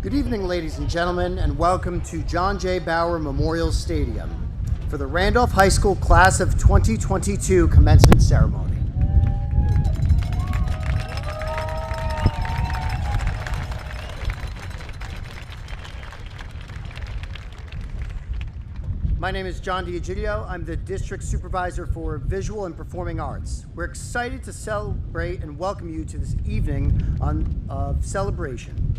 Good evening, ladies and gentlemen, and welcome to John J. Bauer Memorial Stadium for the Randolph High School Class of 2022 Commencement Ceremony. My name is John D'Egidio. I'm the District Supervisor for Visual and Performing Arts. We're excited to celebrate and welcome you to this evening of celebration.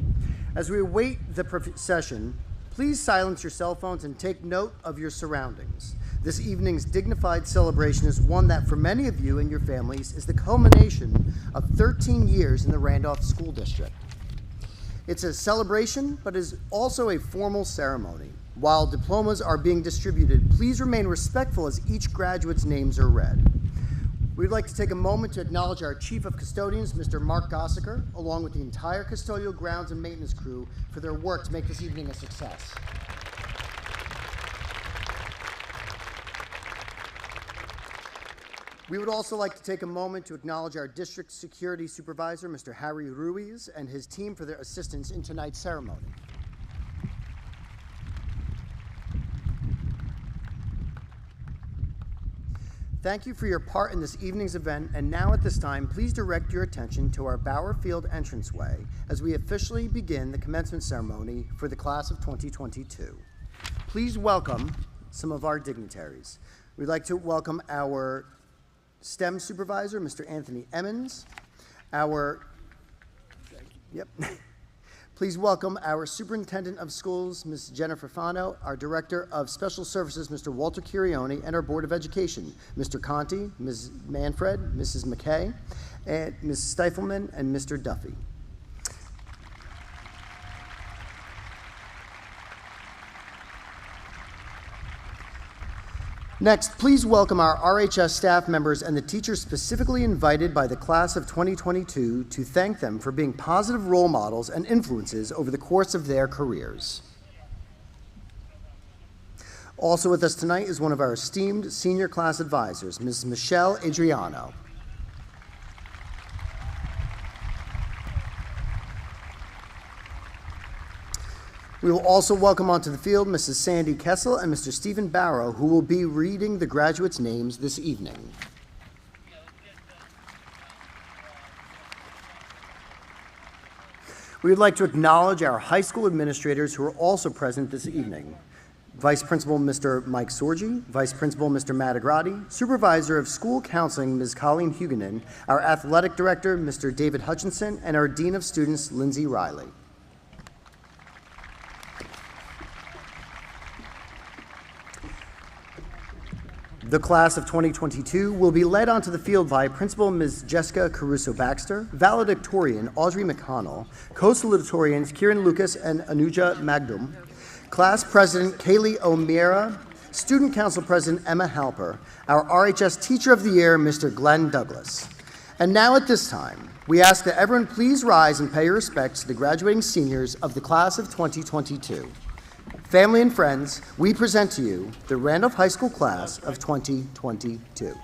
As we await the procession, please silence your cell phones and take note of your surroundings. This evening's dignified celebration is one that for many of you and your families is the culmination of 13 years in the Randolph School District. It's a celebration, but is also a formal ceremony. While diplomas are being distributed, please remain respectful as each graduate's names are read. We'd like to take a moment to acknowledge our Chief of Custodians, Mr. Mark Gossaker, along with the entire custodial grounds and maintenance crew for their work to make this evening a success. We would also like to take a moment to acknowledge our District Security Supervisor, Mr. Harry Ruiz, and his team for their assistance in tonight's ceremony. Thank you for your part in this evening's event, and now at this time, please direct your attention to our Bauer Field entranceway as we officially begin the commencement ceremony for the class of 2022. Please welcome some of our dignitaries. We'd like to welcome our STEM supervisor, Mr. Anthony Emmons, Please welcome our Superintendent of Schools, Ms. Jennifer Fano, our Director of Special Services, Mr. Walter Curioni, and our Board of Education, Mr. Conti, Ms. Manfred, Mrs. McKay, and Ms. Stifelman, and Mr. Duffy. Next, please welcome our Rhs staff members and the teachers specifically invited by the class of 2022 to thank them for being positive role models and influences over the course of their careers. Also with us tonight is one of our esteemed senior class advisors, Ms. Michelle Adriano. We will also welcome onto the field Mrs. Sandy Kessel and Mr. Stephen Barrow, who will be reading the graduates' names this evening. We would like to acknowledge our high school administrators who are also present this evening. Vice Principal Mr. Mike Sorgi, Vice Principal Mr. Matt Agrati, Supervisor of School Counseling Ms. Colleen Huguenin, our Athletic Director Mr. David Hutchinson, and our Dean of Students Lindsay Riley. The class of 2022 will be led onto the field by Principal Ms. Jessica Caruso-Baxter, Valedictorian Audrey McConnell, Co-Salutatorians Kieran Lucas and Anuja Magdum, Class President Kaylee O'Meara, Student Council President Emma Halper, our RHS Teacher of the Year, Mr. Glenn Douglas. And now at this time, we ask that everyone please rise and pay your respects to the graduating seniors of the class of 2022. Family and friends, we present to you the Randolph High School Class of 2022.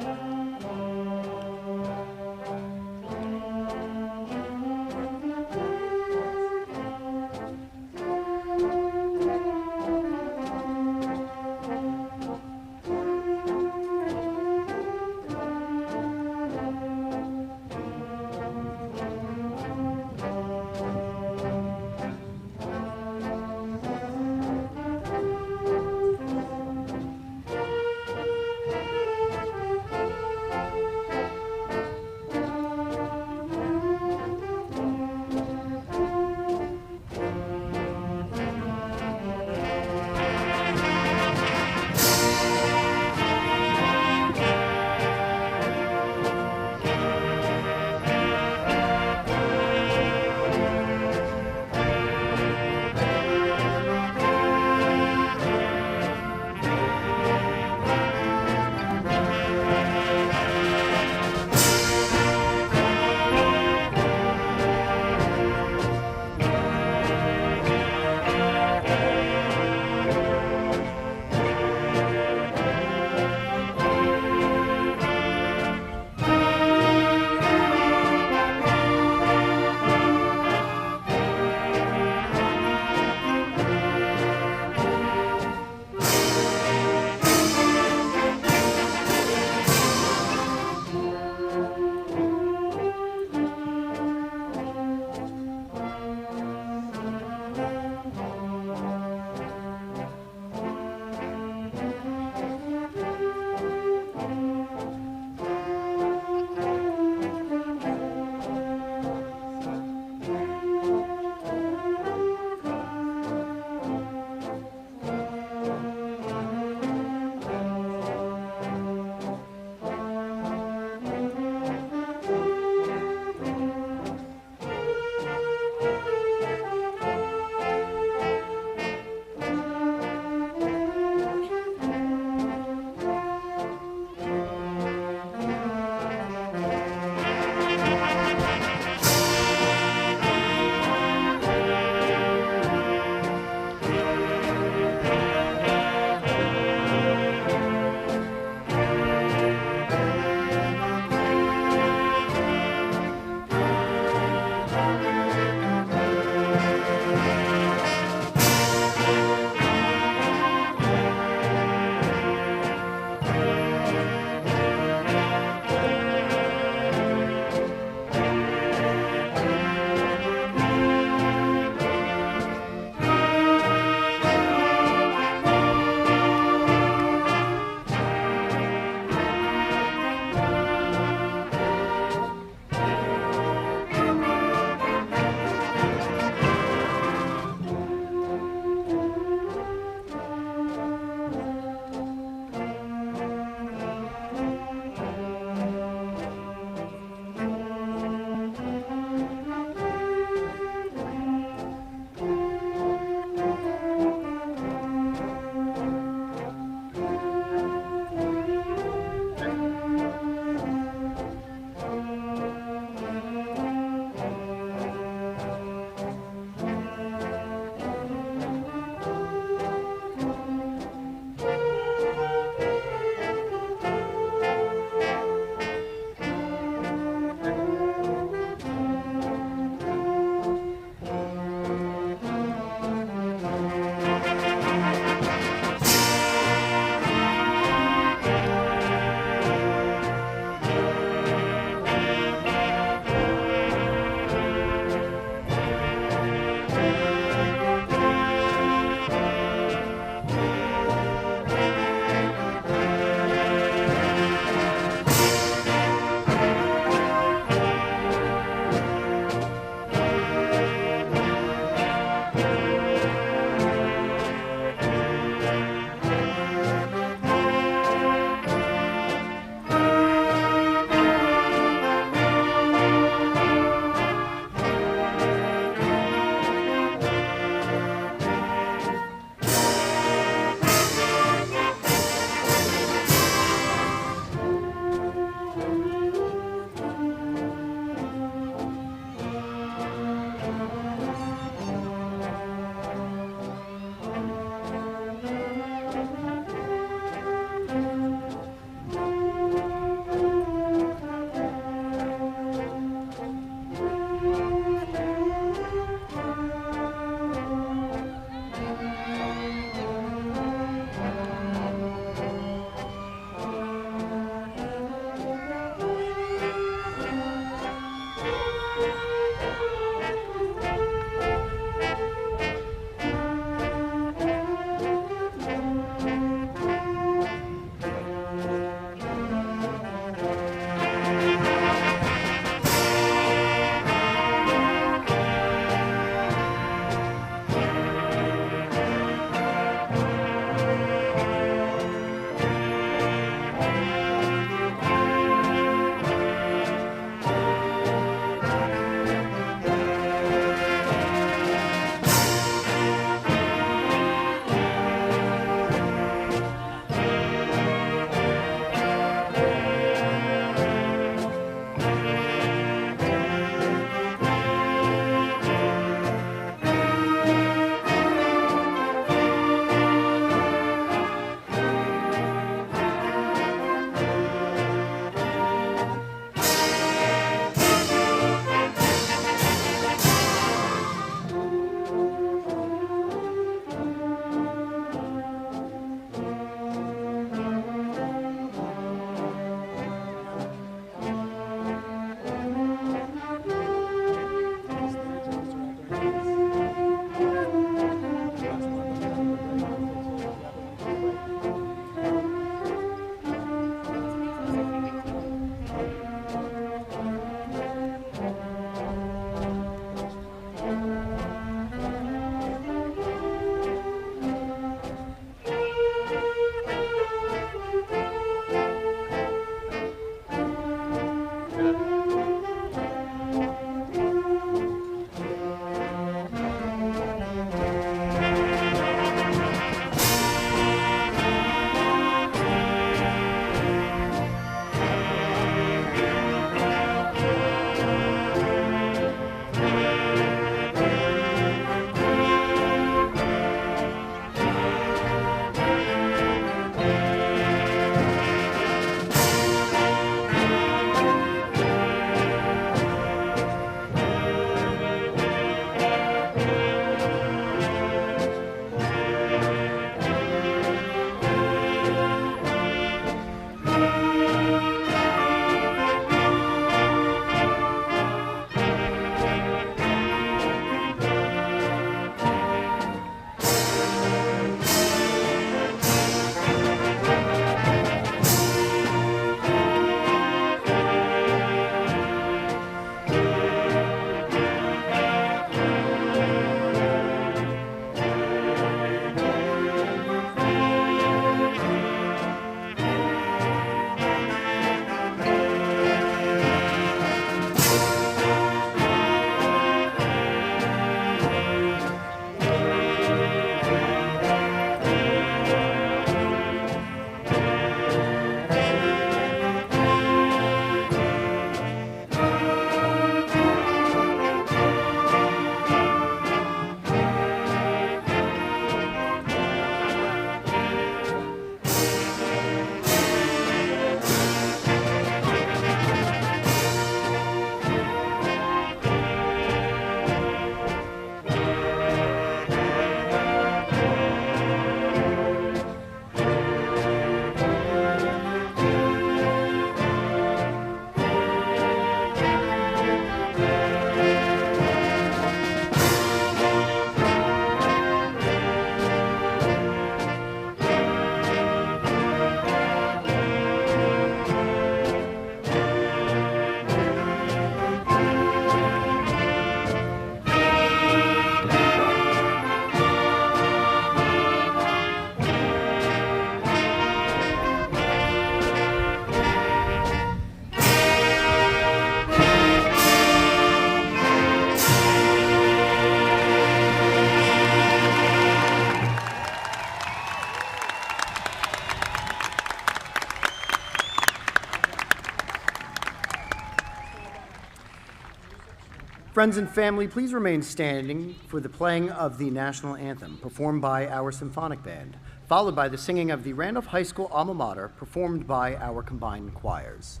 Friends and family, please remain standing for the playing of the National Anthem, performed by our symphonic band, followed by the singing of the Randolph High School alma mater, performed by our combined choirs.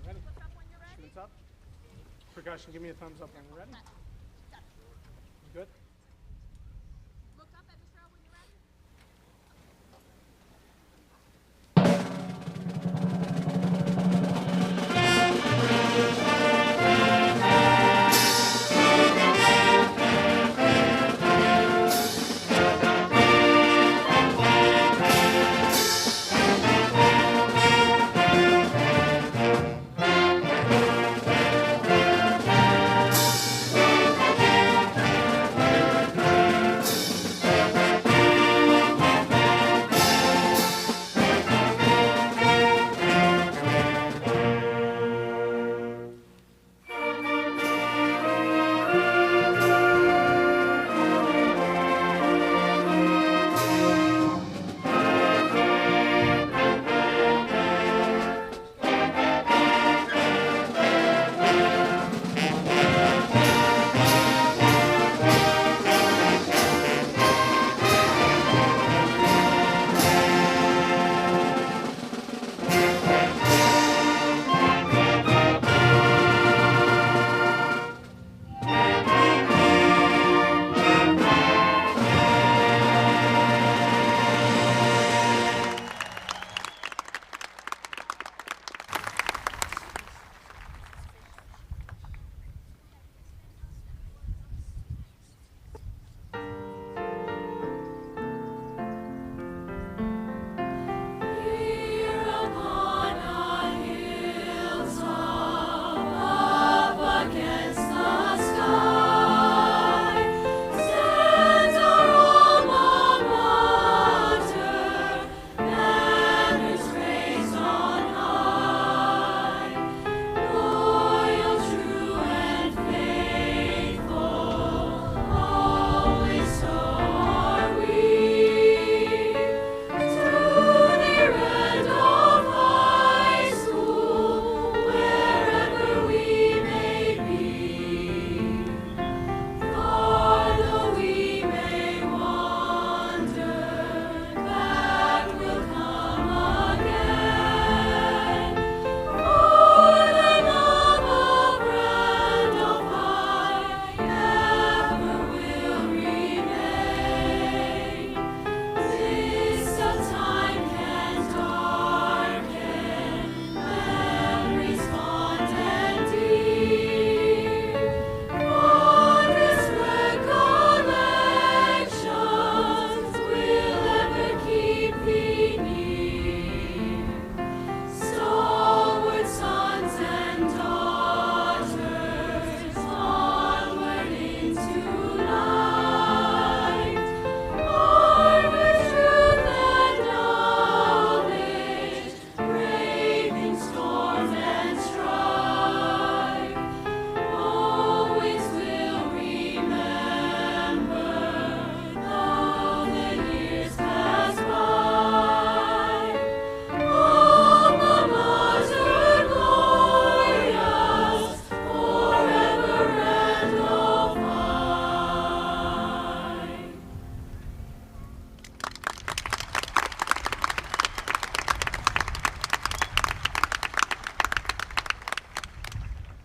Ready? Students up. Percussion, give me a thumbs up when you're ready. Good? Look up at Michelle when you're ready.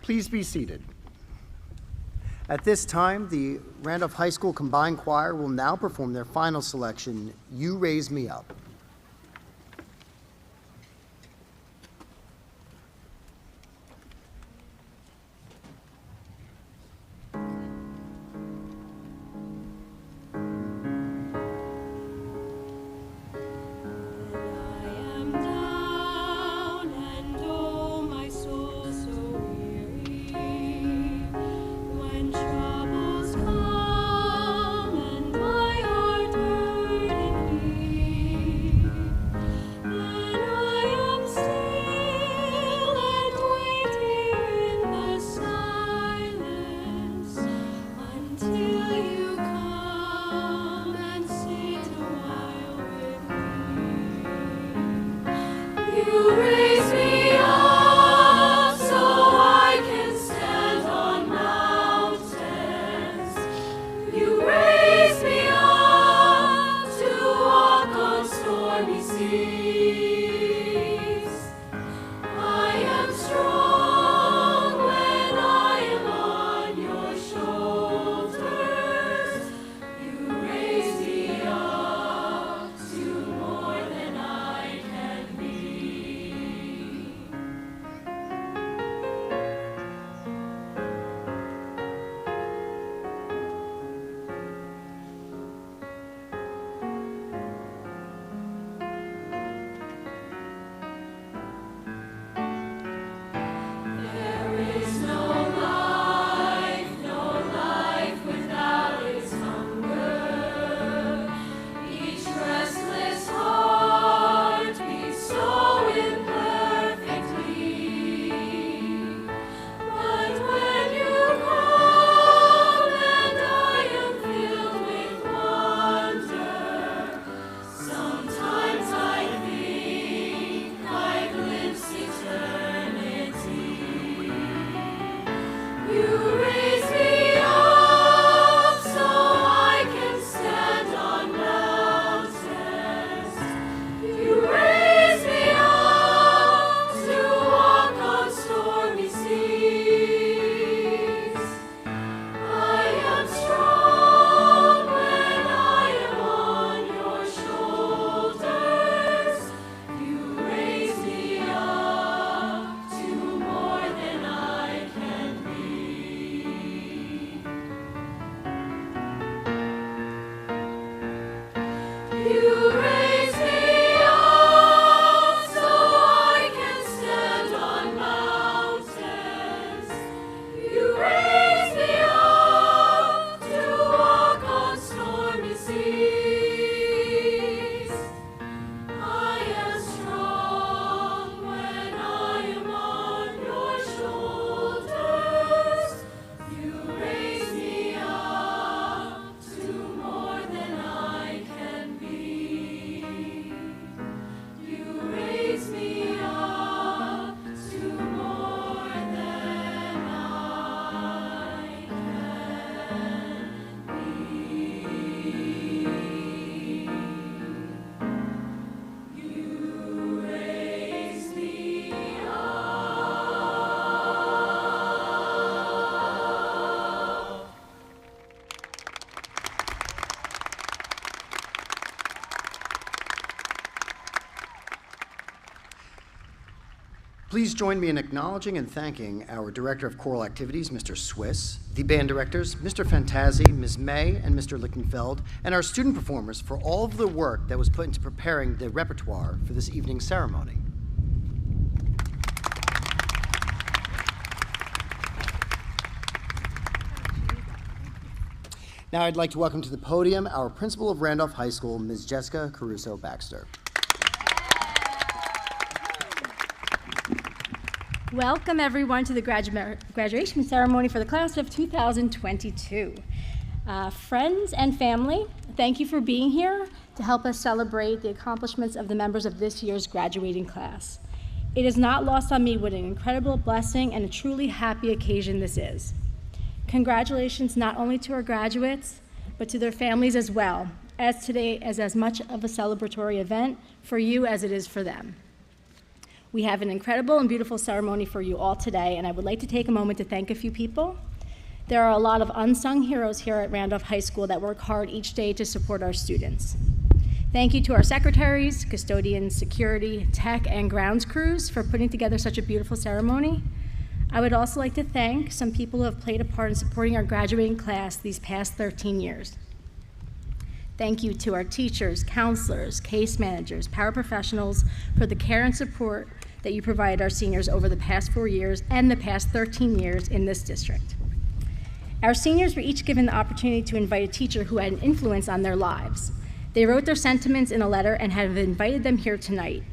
Please be seated. At this time, the Randolph High School Combined Choir will now perform their final selection, You Raise Me Up. You raise me up so I can stand. Please join me in acknowledging and thanking our Director of Choral Activities, Mr. Swiss, the band directors, Mr. Fantazzi, Ms. May, and Mr. Lichtenfeld, and our student performers for all of the work that was put into preparing the repertoire for this evening's ceremony. Now I'd like to welcome to the podium our Principal of Randolph High School, Ms. Jessica Caruso Baxter. Welcome everyone to the graduation ceremony for the class of 2022. Friends and family, thank you for being here to help us celebrate the accomplishments of the members of this year's graduating class. It is not lost on me what an incredible blessing and a truly happy occasion this is. Congratulations not only to our graduates, but to their families as well, as today is as much of a celebratory event for you as it is for them. We have an incredible and beautiful ceremony for you all today, and I would like to take a moment to thank a few people. There are a lot of unsung heroes here at Randolph High School that work hard each day to support our students. Thank you to our secretaries, custodians, security, tech, and grounds crews for putting together such a beautiful ceremony. I would also like to thank some people who have played a part in supporting our graduating class these past 13 years. Thank you to our teachers, counselors, case managers, paraprofessionals for the care and support that you provided our seniors over the past 4 years and the past 13 years in this district. Our seniors were each given the opportunity to invite a teacher who had an influence on their lives. They wrote their sentiments in a letter and have invited them here tonight.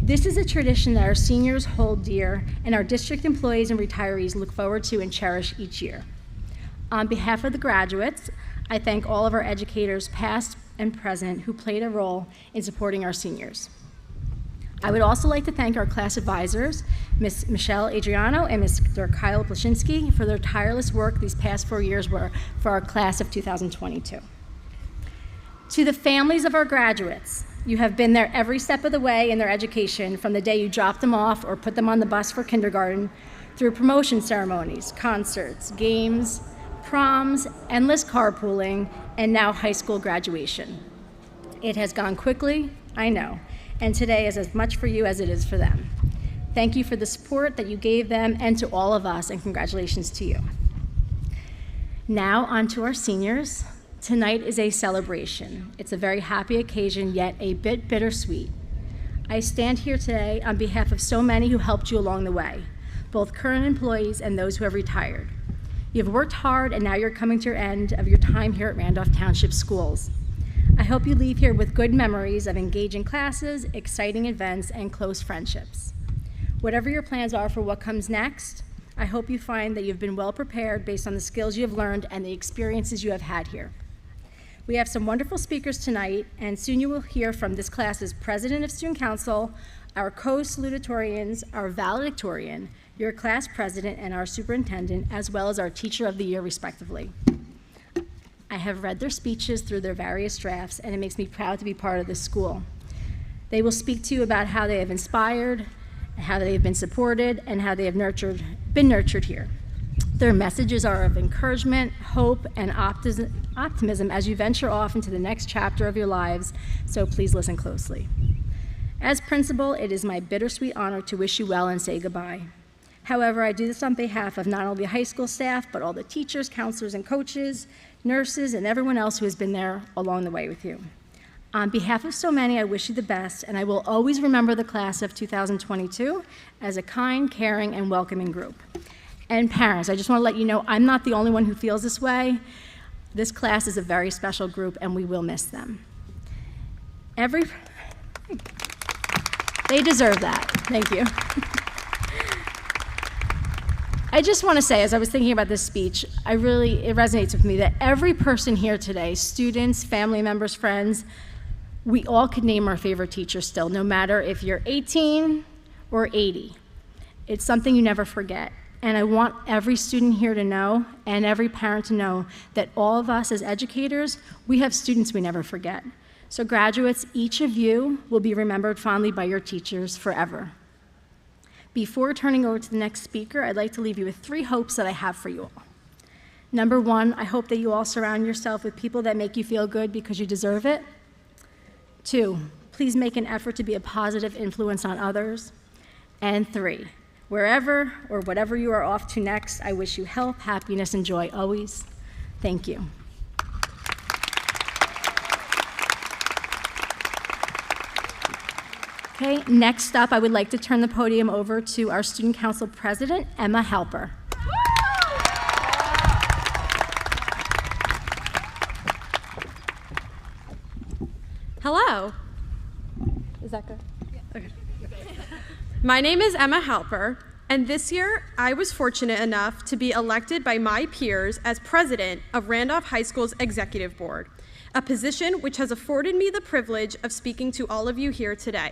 This is a tradition that our seniors hold dear and our district employees and retirees look forward to and cherish each year. On behalf of the graduates, I thank all of our educators, past and present, who played a role in supporting our seniors. I would also like to thank our class advisors, Ms. Michelle Adriano and Mr. Kyle Plashinsky, for their tireless work these past 4 years for our class of 2022. To the families of our graduates, You have been there every step of the way in their education, from the day you dropped them off or put them on the bus for kindergarten, through promotion ceremonies, concerts, games, proms, endless carpooling, and now high school graduation. It has gone quickly, I know, and today is as much for you as it is for them. Thank you for the support that you gave them and to all of us, and congratulations to you. Now on to our seniors. Tonight is a celebration. It's a very happy occasion, yet a bit bittersweet. I stand here today on behalf of so many who helped you along the way, both current employees and those who have retired. You've worked hard, and now you're coming to your end of your time here at Randolph Township Schools. I hope you leave here with good memories of engaging classes, exciting events, and close friendships. Whatever your plans are for what comes next, I hope you find that you've been well prepared based on the skills you have learned and the experiences you have had here. We have some wonderful speakers tonight, and soon you will hear from this class's President of Student Council, our co-salutatorians, our valedictorian, your class president, and our superintendent, as well as our teacher of the year, respectively. I have read their speeches through their various drafts, and it makes me proud to be part of this school. They will speak to you about how they have inspired, how they have been supported, and how they have been nurtured here. Their messages are of encouragement, hope, and optimism as you venture off into the next chapter of your lives, so please listen closely. As principal, it is my bittersweet honor to wish you well and say goodbye. However, I do this on behalf of not only the high school staff, but all the teachers, counselors, and coaches, nurses, and everyone else who has been there along the way with you. On behalf of so many, I wish you the best, and I will always remember the class of 2022 as a kind, caring, and welcoming group. And parents, I just want to let you know I'm not the only one who feels this way. This class is a very special group, and we will miss them. They deserve that. Thank you. I just want to say, as I was thinking about this speech, it resonates with me that every person here today, students, family members, friends, we all could name our favorite teacher still, no matter if you're 18 or 80. It's something you never forget. And I want every student here to know, and every parent to know, that all of us as educators, we have students we never forget. So graduates, each of you will be remembered fondly by your teachers forever. Before turning over to the next speaker, I'd like to leave you with 3 hopes that I have for you all. Number 1, I hope that you all surround yourself with people that make you feel good because you deserve it. 2, please make an effort to be a positive influence on others. And 3, wherever or whatever you are off to next, I wish you health, happiness, and joy always. Thank you. Okay, next up, I would like to turn the podium over to our Student Council President, Emma Halper. Hello. Is that good? Yeah. Okay. My name is Emma Halper, and this year I was fortunate enough to be elected by my peers as president of Randolph High School's Executive Board, a position which has afforded me the privilege of speaking to all of you here today.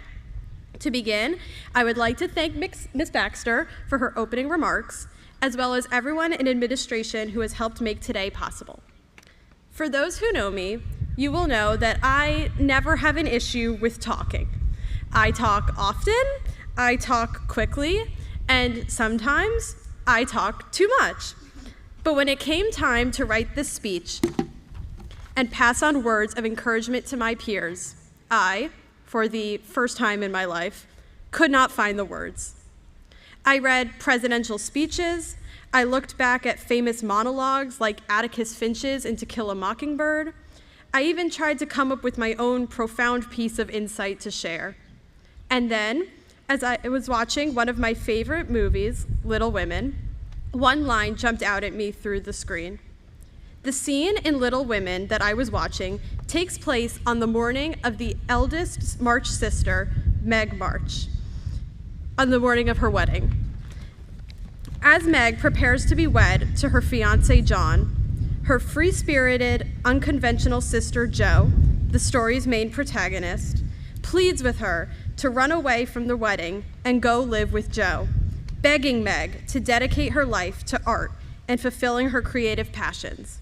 To begin, I would like to thank Ms. Baxter for her opening remarks, as well as everyone in administration who has helped make today possible. For those who know me, you will know that I never have an issue with talking. I talk often, I talk quickly, and sometimes I talk too much. But when it came time to write this speech and pass on words of encouragement to my peers, I, for the first time in my life, could not find the words. I read presidential speeches, I looked back at famous monologues like Atticus Finch's in To Kill a Mockingbird. I even tried to come up with my own profound piece of insight to share. And then, as I was watching one of my favorite movies, Little Women, one line jumped out at me through the screen. The scene in Little Women that I was watching takes place on the morning of the eldest March sister, Meg March, on the morning of her wedding. As Meg prepares to be wed to her fiancé, John, her free-spirited, unconventional sister, Jo, the story's main protagonist, pleads with her to run away from the wedding and go live with Jo, begging Meg to dedicate her life to art and fulfilling her creative passions.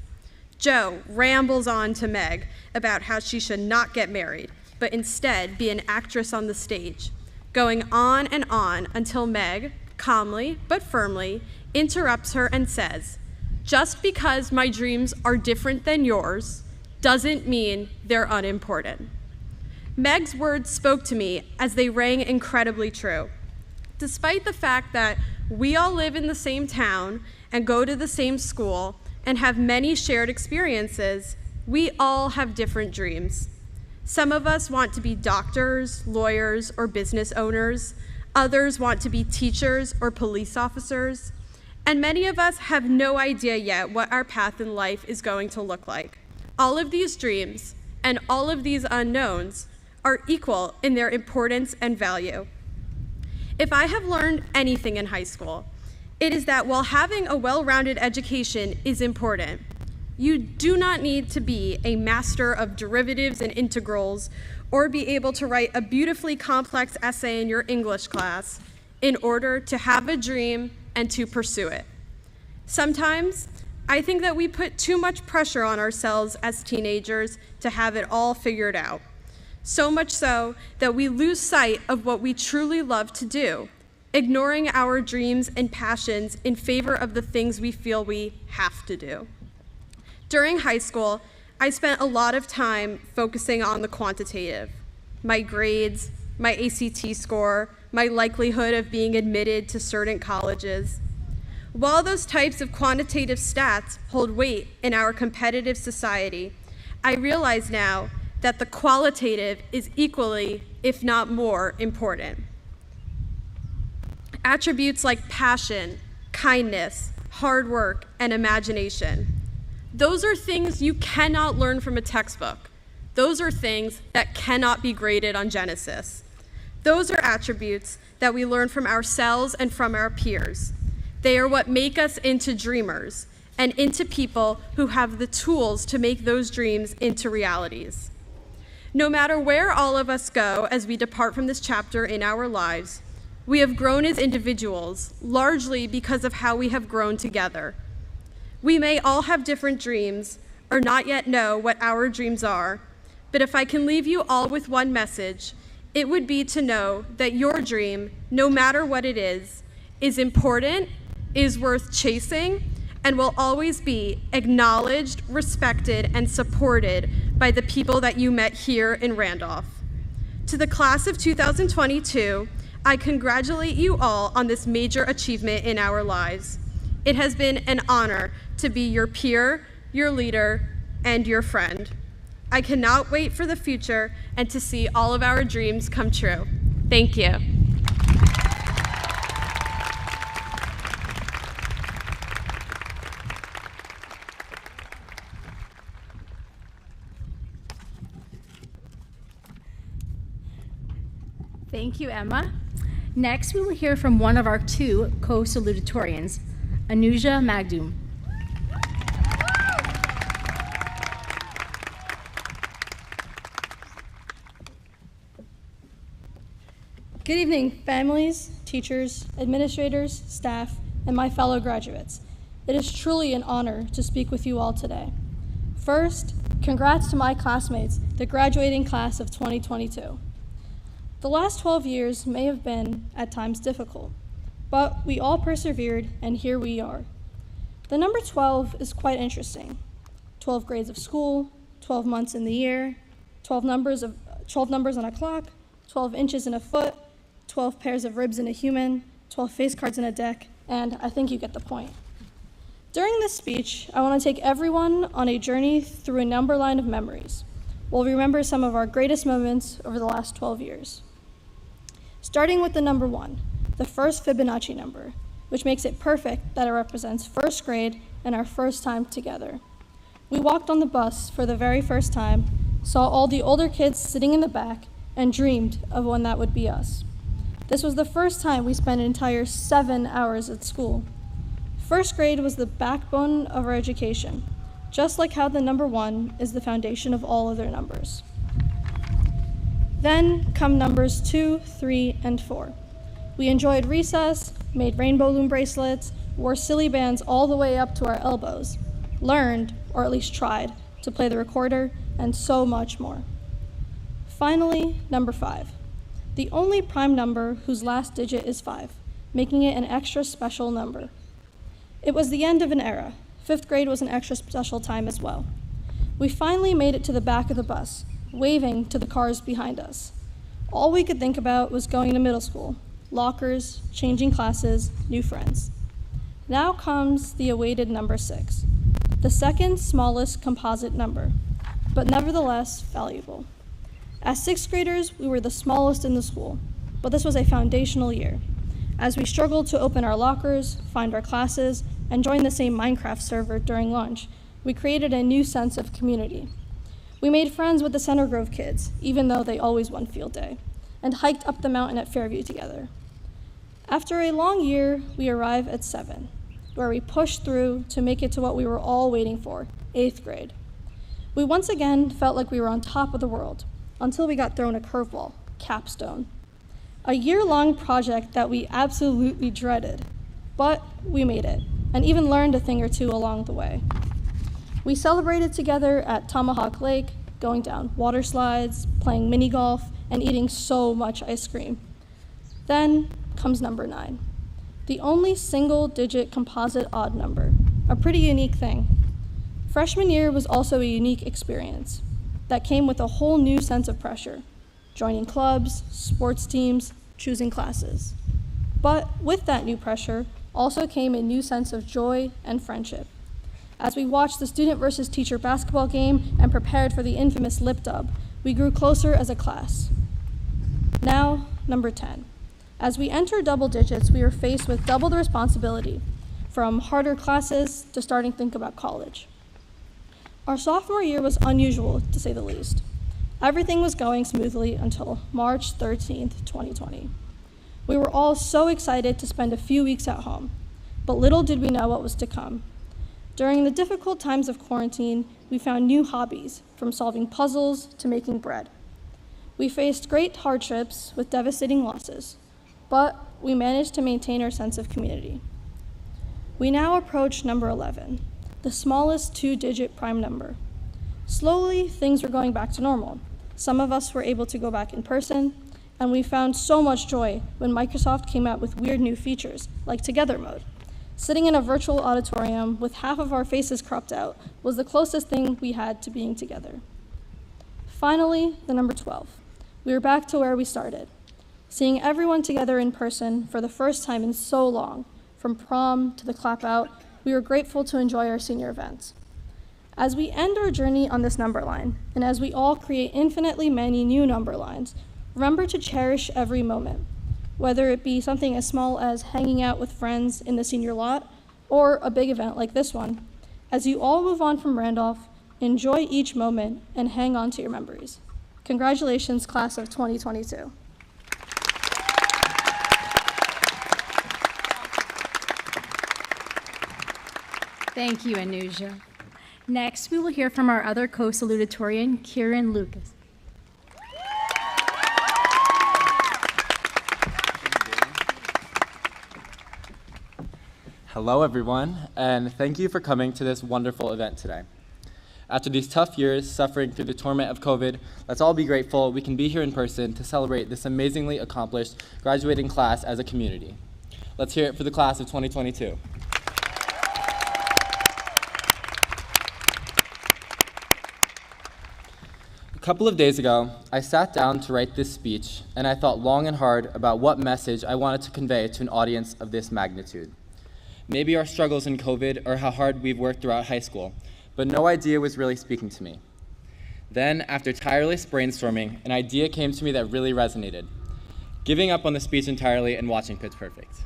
Jo rambles on to Meg about how she should not get married, but instead be an actress on the stage, going on and on until Meg, calmly but firmly, interrupts her and says, "Just because my dreams are different than yours doesn't mean they're unimportant." Meg's words spoke to me as they rang incredibly true. Despite the fact that we all live in the same town and go to the same school and have many shared experiences, we all have different dreams. Some of us want to be doctors, lawyers, or business owners. Others want to be teachers or police officers. And many of us have no idea yet what our path in life is going to look like. All of these dreams and all of these unknowns are equal in their importance and value. If I have learned anything in high school, it is that while having a well-rounded education is important, you do not need to be a master of derivatives and integrals or be able to write a beautifully complex essay in your English class in order to have a dream and to pursue it. Sometimes, I think that we put too much pressure on ourselves as teenagers to have it all figured out. So much so that we lose sight of what we truly love to do, ignoring our dreams and passions in favor of the things we feel we have to do. During high school, I spent a lot of time focusing on the quantitative, my grades, my ACT score, my likelihood of being admitted to certain colleges. While those types of quantitative stats hold weight in our competitive society, I realize now that the qualitative is equally, if not more, important. Attributes like passion, kindness, hard work, and imagination. Those are things you cannot learn from a textbook. Those are things that cannot be graded on Genesis. Those are attributes that we learn from ourselves and from our peers. They are what make us into dreamers and into people who have the tools to make those dreams into realities. No matter where all of us go as we depart from this chapter in our lives, we have grown as individuals, largely because of how we have grown together. We may all have different dreams or not yet know what our dreams are, but if I can leave you all with one message, it would be to know that your dream, no matter what it is important, is worth chasing, and will always be acknowledged, respected, and supported by the people that you met here in Randolph. To the class of 2022, I congratulate you all on this major achievement in our lives. It has been an honor to be your peer, your leader, and your friend. I cannot wait for the future and to see all of our dreams come true. Thank you. Thank you, Emma. Next, we will hear from one of our two co-salutatorians, Anuja Magdum. Good evening, families, teachers, administrators, staff, and my fellow graduates. It is truly an honor to speak with you all today. First, congrats to my classmates, the graduating class of 2022. The last 12 years may have been, at times, difficult, but we all persevered, and here we are. The number 12 is quite interesting. 12 grades of school, 12 months in the year, 12 numbers on a clock, 12 inches in a foot, 12 pairs of ribs in a human, 12 face cards in a deck, and I think you get the point. During this speech, I want to take everyone on a journey through a number line of memories. We'll remember some of our greatest moments over the last 12 years. Starting with the number 1, the first Fibonacci number, which makes it perfect that it represents first grade and our first time together. We walked on the bus for the very first time, saw all the older kids sitting in the back, and dreamed of when that would be us. This was the first time we spent an entire 7 hours at school. First grade was the backbone of our education, just like how the number 1 is the foundation of all other numbers. Then come numbers 2, 3, and 4. We enjoyed recess, made rainbow loom bracelets, wore silly bands all the way up to our elbows, learned, or at least tried, to play the recorder, and so much more. Finally, number 5, the only prime number whose last digit is 5, making it an extra special number. It was the end of an era. 5th grade was an extra special time as well. We finally made it to the back of the bus, waving to the cars behind us. All we could think about was going to middle school, lockers, changing classes, new friends. Now comes the awaited number 6, the second smallest composite number, but nevertheless valuable. As 6th graders, we were the smallest in the school, but this was a foundational year. As we struggled to open our lockers, find our classes, and join the same Minecraft server during lunch, we created a new sense of community. We made friends with the Center Grove kids, even though they always won field day, and hiked up the mountain at Fairview together. After a long year, we arrive at 7, where we pushed through to make it to what we were all waiting for, 8th grade. We once again felt like we were on top of the world, until we got thrown a curveball, capstone. A year-long project that we absolutely dreaded, but we made it, and even learned a thing or two along the way. We celebrated together at Tomahawk Lake, going down water slides, playing mini golf, and eating so much ice cream. Then comes number 9, the only single-digit composite odd number, a pretty unique thing. Freshman year was also a unique experience that came with a whole new sense of pressure, joining clubs, sports teams, choosing classes. But with that new pressure also came a new sense of joy and friendship. As we watched the student versus teacher basketball game and prepared for the infamous lip dub, we grew closer as a class. Now, number 10. As we entered double digits, we were faced with double the responsibility, from harder classes to starting to think about college. Our sophomore year was unusual, to say the least. Everything was going smoothly until March 13th, 2020. We were all so excited to spend a few weeks at home, but little did we know what was to come. During the difficult times of quarantine, we found new hobbies, from solving puzzles to making bread. We faced great hardships with devastating losses, but we managed to maintain our sense of community. We now approach number 11, the smallest 2-digit prime number. Slowly, things were going back to normal. Some of us were able to go back in person, and we found so much joy when Microsoft came out with weird new features, like Together Mode. Sitting in a virtual auditorium with half of our faces cropped out was the closest thing we had to being together. Finally, the number 12. We were back to where we started, seeing everyone together in person for the first time in so long. From prom to the clap out, we were grateful to enjoy our senior events. As we end our journey on this number line, and as we all create infinitely many new number lines, remember to cherish every moment, whether it be something as small as hanging out with friends in the senior lot, or a big event like this one. As you all move on from Randolph, enjoy each moment and hang on to your memories. Congratulations, class of 2022. Thank you, Anuja. Next, we will hear from our other co-salutatorian, Kieran Lucas. Hello, everyone, and thank you for coming to this wonderful event today. After these tough years suffering through the torment of COVID, let's all be grateful we can be here in person to celebrate this amazingly accomplished graduating class as a community. Let's hear it for the class of 2022. A couple of days ago, I sat down to write this speech, and I thought long and hard about what message I wanted to convey to an audience of this magnitude. Maybe our struggles in COVID or how hard we've worked throughout high school, but no idea was really speaking to me. Then, after tireless brainstorming, an idea came to me that really resonated: giving up on the speech entirely and watching Pitch Perfect.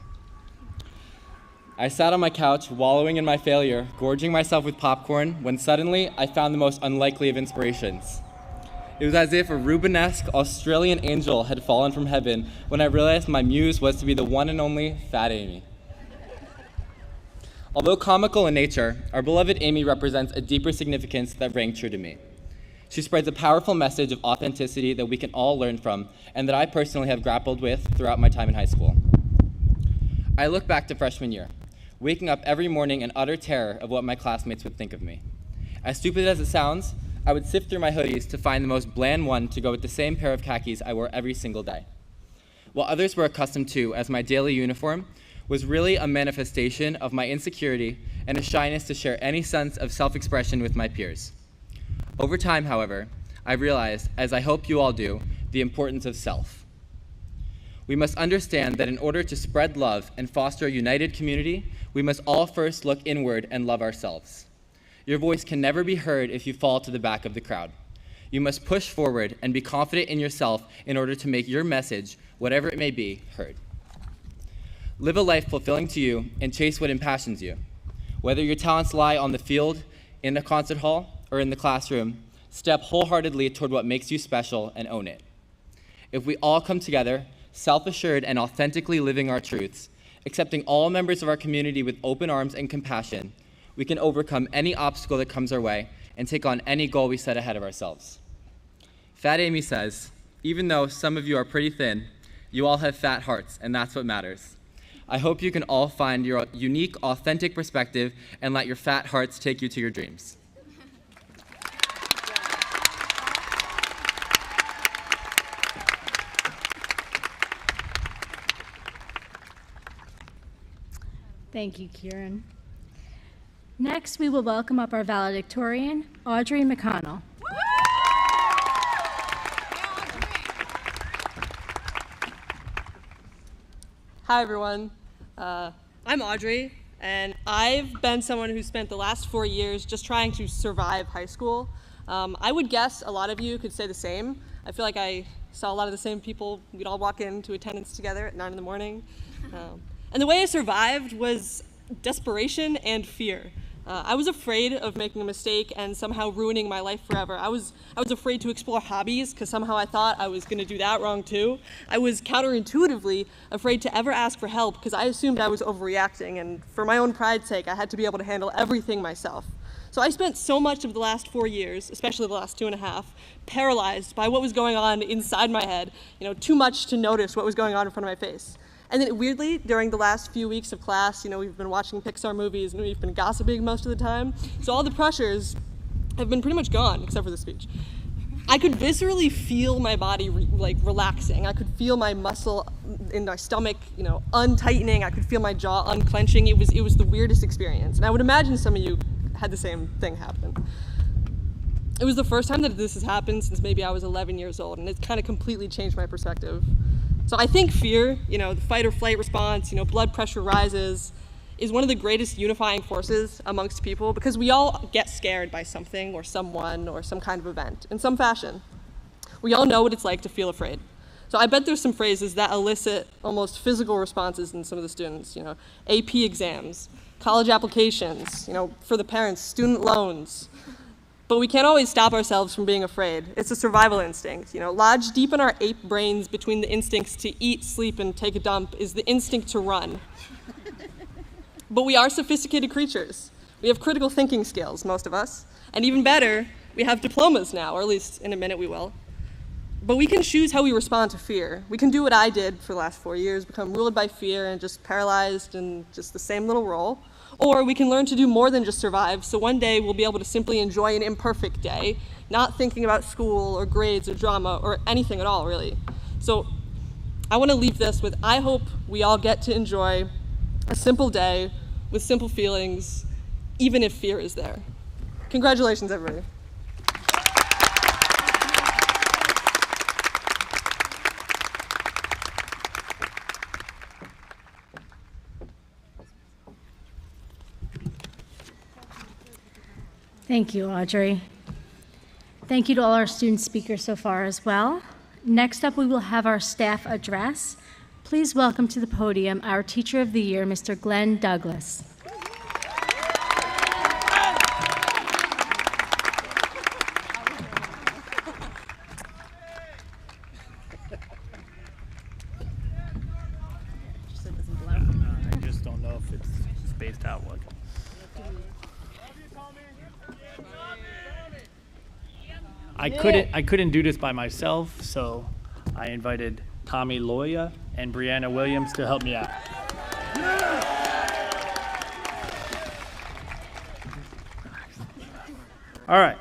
I sat on my couch, wallowing in my failure, gorging myself with popcorn, when suddenly I found the most unlikely of inspirations. It was as if a Rubenesque Australian angel had fallen from heaven when I realized my muse was to be the one and only Fat Amy. Although comical in nature, our beloved Amy represents a deeper significance that rang true to me. She spreads a powerful message of authenticity that we can all learn from, and that I personally have grappled with throughout my time in high school. I look back to freshman year, waking up every morning in utter terror of what my classmates would think of me. As stupid as it sounds, I would sift through my hoodies to find the most bland one to go with the same pair of khakis I wore every single day. What others were accustomed to as my daily uniform was really a manifestation of my insecurity and a shyness to share any sense of self-expression with my peers. Over time, however, I realized, as I hope you all do, the importance of self. We must understand that in order to spread love and foster a united community, we must all first look inward and love ourselves. Your voice can never be heard if you fall to the back of the crowd. You must push forward and be confident in yourself in order to make your message, whatever it may be, heard. Live a life fulfilling to you and chase what impassions you. Whether your talents lie on the field, in a concert hall, or in the classroom, step wholeheartedly toward what makes you special and own it. If we all come together, self-assured and authentically living our truths, accepting all members of our community with open arms and compassion, we can overcome any obstacle that comes our way and take on any goal we set ahead of ourselves. Fat Amy says, even though some of you are pretty thin, you all have fat hearts, and that's what matters. I hope you can all find your unique, authentic perspective and let your fat hearts take you to your dreams. Thank you, Kieran. Next, we will welcome up our valedictorian, Audrey McConnell. Hi, everyone. I'm Audrey, and I've been someone who spent the last 4 years just trying to survive high school. I would guess a lot of you could say the same. I feel like I saw a lot of the same people. We'd all walk into attendance together at 9 in the morning. And the way I survived was desperation and fear. I was afraid of making a mistake and somehow ruining my life forever. I was afraid to explore hobbies because somehow I thought I was going to do that wrong too. I was counterintuitively afraid to ever ask for help because I assumed I was overreacting, and for my own pride's sake, I had to be able to handle everything myself. So I spent so much of the last 4 years, especially the last 2.5, paralyzed by what was going on inside my head, too much to notice what was going on in front of my face. And then weirdly, during the last few weeks of class, we've been watching Pixar movies and we've been gossiping most of the time. So all the pressures have been pretty much gone, except for the speech. I could viscerally feel my body relaxing. I could feel my muscle in my stomach, untightening. I could feel my jaw unclenching. It was the weirdest experience. And I would imagine some of you had the same thing happen. It was the first time that this has happened since maybe I was 11 years old, and it kind of completely changed my perspective. So I think fear, the fight or flight response, blood pressure rises, is one of the greatest unifying forces amongst people because we all get scared by something or someone or some kind of event in some fashion. We all know what it's like to feel afraid. So I bet there's some phrases that elicit almost physical responses in some of the students, AP exams, college applications, for the parents, student loans. But we can't always stop ourselves from being afraid. It's a survival instinct. Lodged deep in our ape brains between the instincts to eat, sleep, and take a dump is the instinct to run. But we are sophisticated creatures. We have critical thinking skills, most of us. And even better, we have diplomas now, or at least in a minute we will. But we can choose how we respond to fear. We can do what I did for the last 4 years, become ruled by fear and just paralyzed in just the same little role. Or we can learn to do more than just survive, so one day we'll be able to simply enjoy an imperfect day, not thinking about school or grades or drama or anything at all, really. So I want to leave this with, I hope we all get to enjoy a simple day with simple feelings, even if fear is there. Congratulations, everybody. Thank you, Audrey. Thank you to all our student speakers so far as well. Next up, we will have our staff address. Please welcome to the podium our Teacher of the Year, Mr. Glenn Douglas. I just don't know if it's spaced out well. I couldn't do this by myself, so I invited Tommy Loya and Brianna Williams to help me out. All right.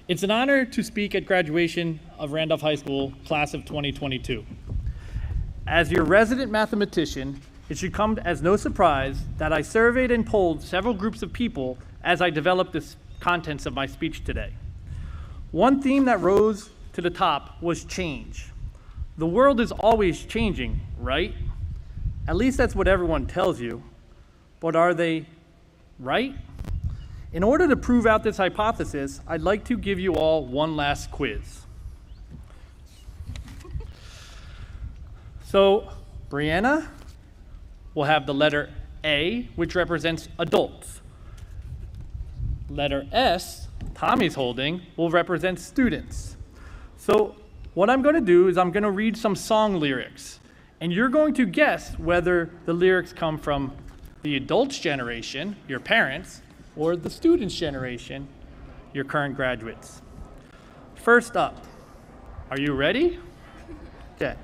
It's an honor to speak at graduation of Randolph High School, class of 2022. As your resident mathematician, it should come as no surprise that I surveyed and polled several groups of people as I developed the contents of my speech today. One theme that rose to the top was change. The world is always changing, right? At least that's what everyone tells you. But are they right? In order to prove out this hypothesis, I'd like to give you all one last quiz. So, Brianna will have the letter A, which represents adults. Letter S, Tommy's holding, will represent students. So, what I'm going to do is I'm going to read some song lyrics, and you're going to guess whether the lyrics come from the adults' generation, your parents, or the students' generation, your current graduates. First up, are you ready? Okay.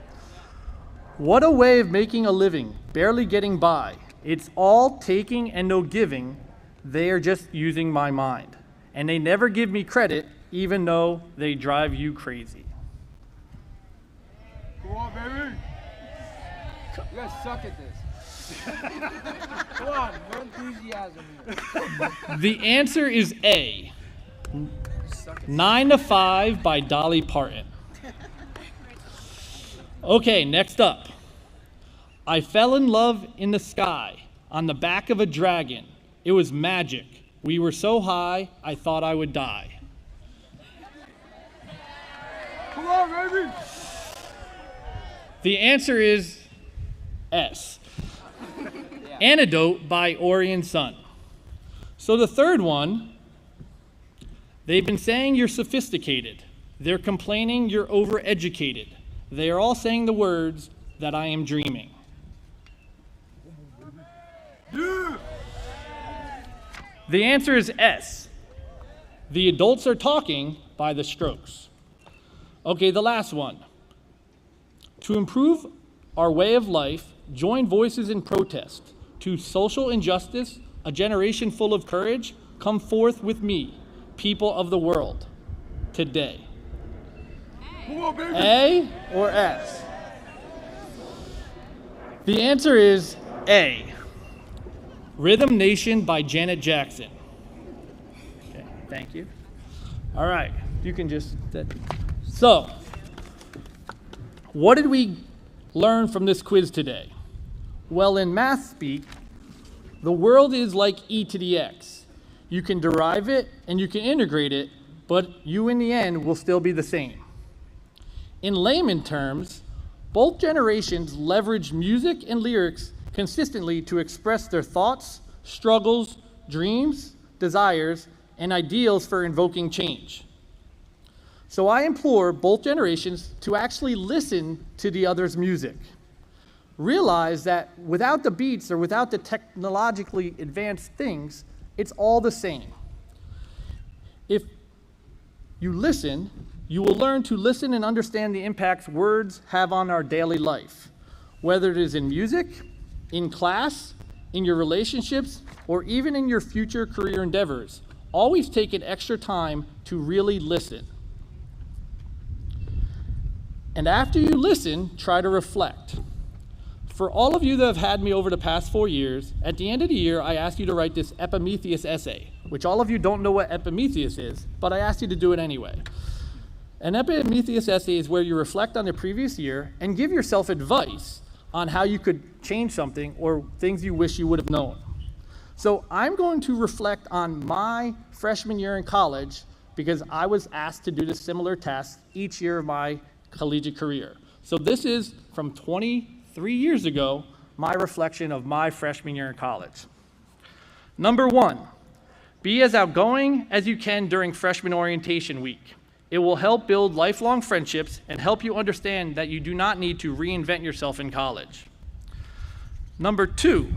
What a way of making a living, barely getting by. It's all taking and no giving. They are just using my mind. And they never give me credit, even though they drive you crazy. Come on, baby. You guys suck at this. Come on, no enthusiasm here. The answer is A, 9 to 5 by Dolly Parton. Okay, next up. I fell in love in the sky, on the back of a dragon. It was magic. We were so high, I thought I would die. Come on, baby. The answer is S. Antidote by Orion Sun. So the third one, they've been saying you're sophisticated. They're complaining you're overeducated. They are all saying the words that I am dreaming. Yeah. The answer is S. The adults are talking by the Strokes. Okay, the last one. To improve our way of life, join voices in protest. To social injustice, a generation full of courage, come forth with me, people of the world, today. Come on, baby. A or S? The answer is A. Rhythm Nation by Janet Jackson. Okay, thank you. All right, you can just sit. So, what did we learn from this quiz today? Well, in math speak, the world is like e to the x. You can derive it and you can integrate it, but you in the end will still be the same. In layman terms, both generations leverage music and lyrics consistently to express their thoughts, struggles, dreams, desires, and ideals for invoking change. So I implore both generations to actually listen to the other's music. Realize that without the beats or without the technologically advanced things, it's all the same. If you listen, you will learn to listen and understand the impacts words have on our daily life, whether it is in music, in class, in your relationships, or even in your future career endeavors. Always take an extra time to really listen. And after you listen, try to reflect. For all of you that have had me over the past 4 years, at the end of the year, I asked you to write this Epimetheus essay, which all of you don't know what Epimetheus is, but I asked you to do it anyway. An Epimetheus essay is where you reflect on the previous year and give yourself advice on how you could change something or things you wish you would have known. So I'm going to reflect on my freshman year in college because I was asked to do this similar task each year of my collegiate career. So this is from 23 years ago, my reflection of my freshman year in college. Number 1, be as outgoing as you can during freshman orientation week. It will help build lifelong friendships and help you understand that you do not need to reinvent yourself in college. Number 2,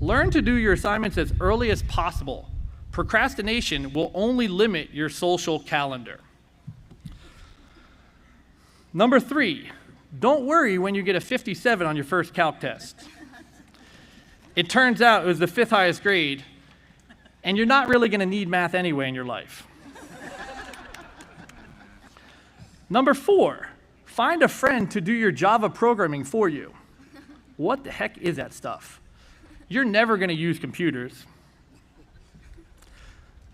learn to do your assignments as early as possible. Procrastination will only limit your social calendar. Number 3, don't worry when you get a 57 on your first calc test. It turns out it was the 5th highest grade, and you're not really going to need math anyway in your life. Number 4, find a friend to do your Java programming for you. What the heck is that stuff? You're never going to use computers.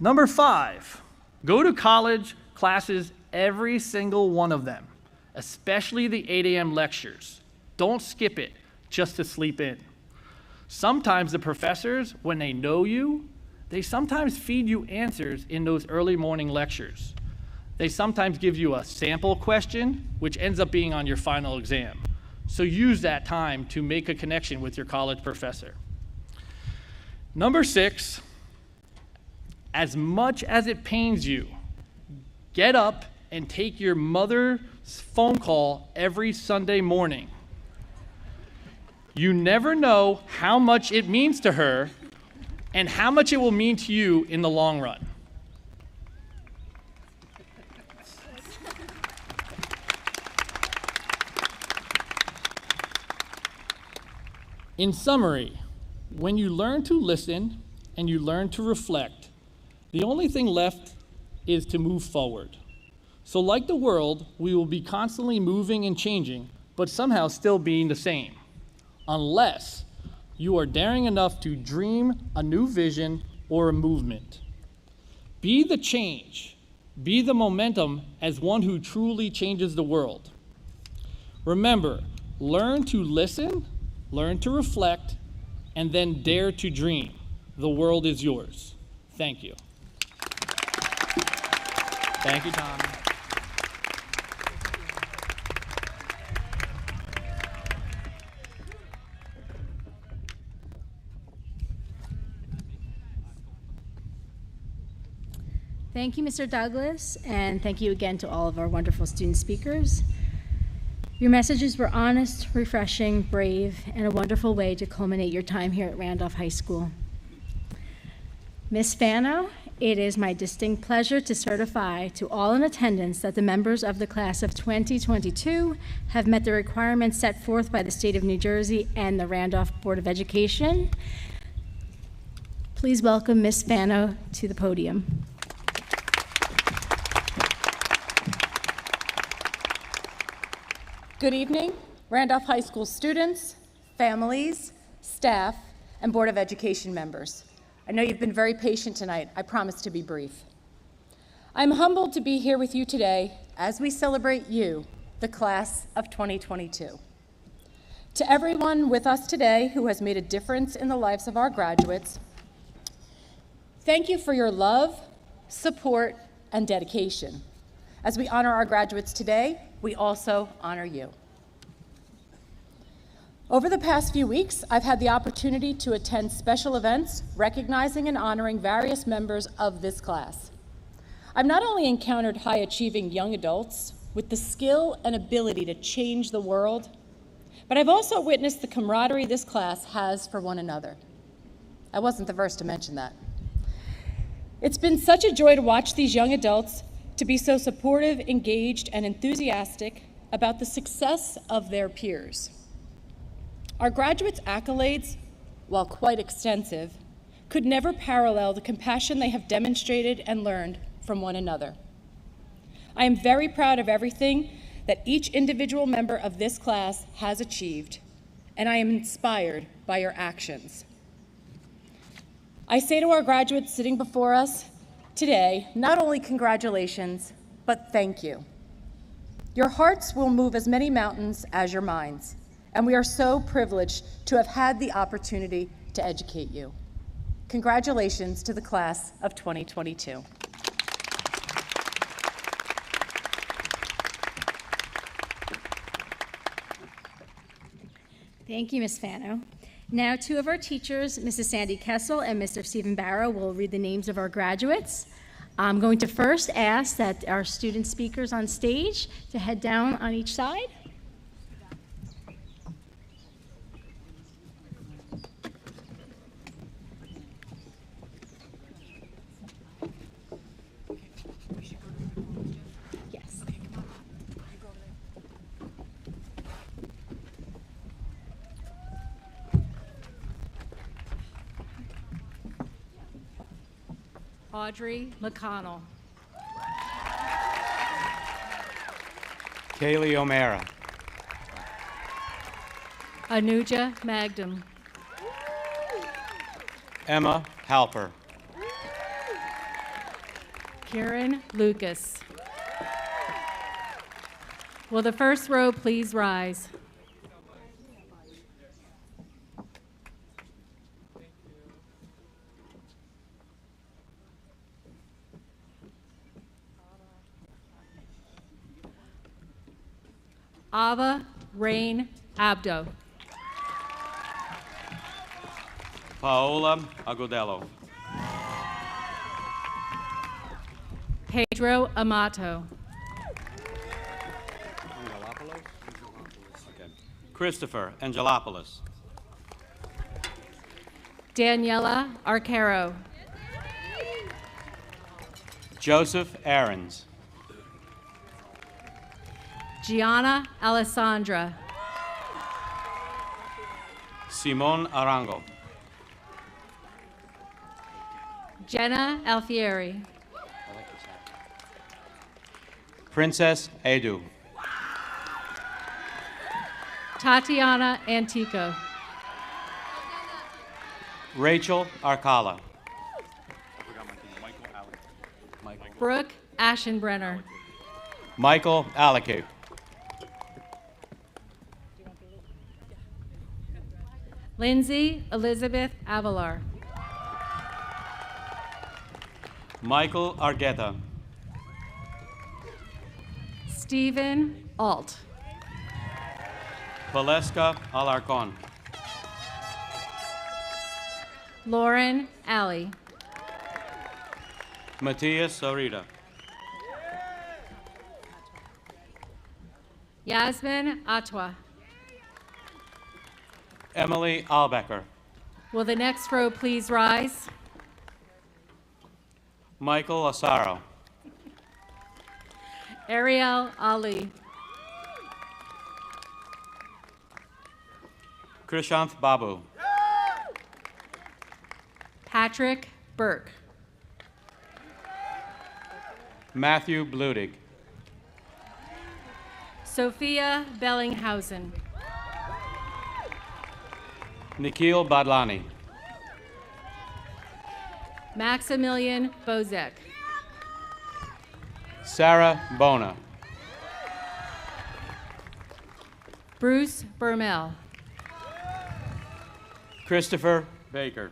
Number 5, go to college classes, every single one of them, especially the 8 a.m. lectures. Don't skip it just to sleep in. Sometimes the professors, when they know you, they sometimes feed you answers in those early morning lectures. They sometimes give you a sample question, which ends up being on your final exam. So use that time to make a connection with your college professor. Number 6, as much as it pains you, get up and take your mother's phone call every Sunday morning. You never know how much it means to her and how much it will mean to you in the long run. In summary, when you learn to listen and you learn to reflect, the only thing left is to move forward. So like the world, we will be constantly moving and changing, but somehow still being the same, unless you are daring enough to dream a new vision or a movement. Be the change, be the momentum as one who truly changes the world. Remember, learn to listen, learn to reflect, and then dare to dream. The world is yours. Thank you. Thank you, Tom. Thank you, Mr. Douglas, and thank you again to all of our wonderful student speakers. Your messages were honest, refreshing, brave, and a wonderful way to culminate your time here at Randolph High School. Ms. Fano, it is my distinct pleasure to certify to all in attendance that the members of the class of 2022 have met the requirements set forth by the state of New Jersey and the Randolph Board of Education. Please welcome Ms. Fano to the podium. Good evening, Randolph High School students, families, staff, and Board of Education members. I know you've been very patient tonight. I promise to be brief. I'm humbled to be here with you today as we celebrate you, the class of 2022. To everyone with us today who has made a difference in the lives of our graduates, thank you for your love, support, and dedication. As we honor our graduates today, we also honor you. Over the past few weeks, I've had the opportunity to attend special events recognizing and honoring various members of this class. I've not only encountered high-achieving young adults with the skill and ability to change the world, but I've also witnessed the camaraderie this class has for one another. I wasn't the first to mention that. It's been such a joy to watch these young adults to be so supportive, engaged, and enthusiastic about the success of their peers. Our graduates' accolades, while quite extensive, could never parallel the compassion they have demonstrated and learned from one another. I am very proud of everything that each individual member of this class has achieved, and I am inspired by your actions. I say to our graduates sitting before us today, not only congratulations, but thank you. Your hearts will move as many mountains as your minds, and we are so privileged to have had the opportunity to educate you. Congratulations to the class of 2022. Thank you, Ms. Fano. Now, two of our teachers, Mrs. Sandy Kessel and Mr. Stephen Barrow, will read the names of our graduates. I'm going to first ask that our student speakers on stage to head down on each side. Yes. Audrey McConnell. Kaylee O'Mara. Anuja Magdum. Emma Halper. Kieran Lucas. Will the first row please rise? Ava Rain Abdo. Paola Agudelo. Pedro Amato. Christopher Angelopoulos. Daniela Arcaro. Joseph Aarons. Gianna Alessandra. Simon Arango. Jenna Alfieri. Princess Edu. Tatiana Antico. Rachel Arcala. Brooke Aschenbrenner. Michael Alaku. Lindsay Elizabeth Avalar. Michael Argueta. Stephen Alt. Valeska Alarcon. Lauren Alley. Matthias Sorita. Yasmin Atwa. Emily Albecker. Will the next row please rise? Michael Asaro. Ariel Ali. Krishanth Babu. Patrick Burke. Matthew Bludig. Sophia Bellinghausen. Nikhil Badlani. Maximilian Bozek. Sarah Bona. Bruce Burmell. Christopher Baker.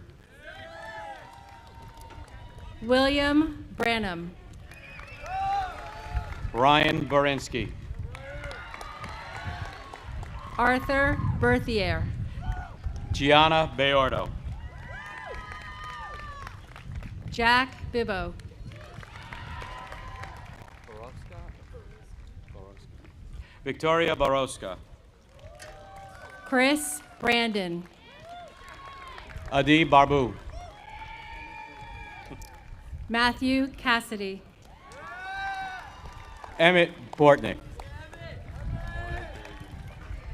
William Branham. Ryan Borinsky. Arthur Berthier. Gianna Bayordo. Jack Bibbo. Victoria Baroska. Chris Brandon. Adi Barbu. Matthew Cassidy. Emmett Bortnick.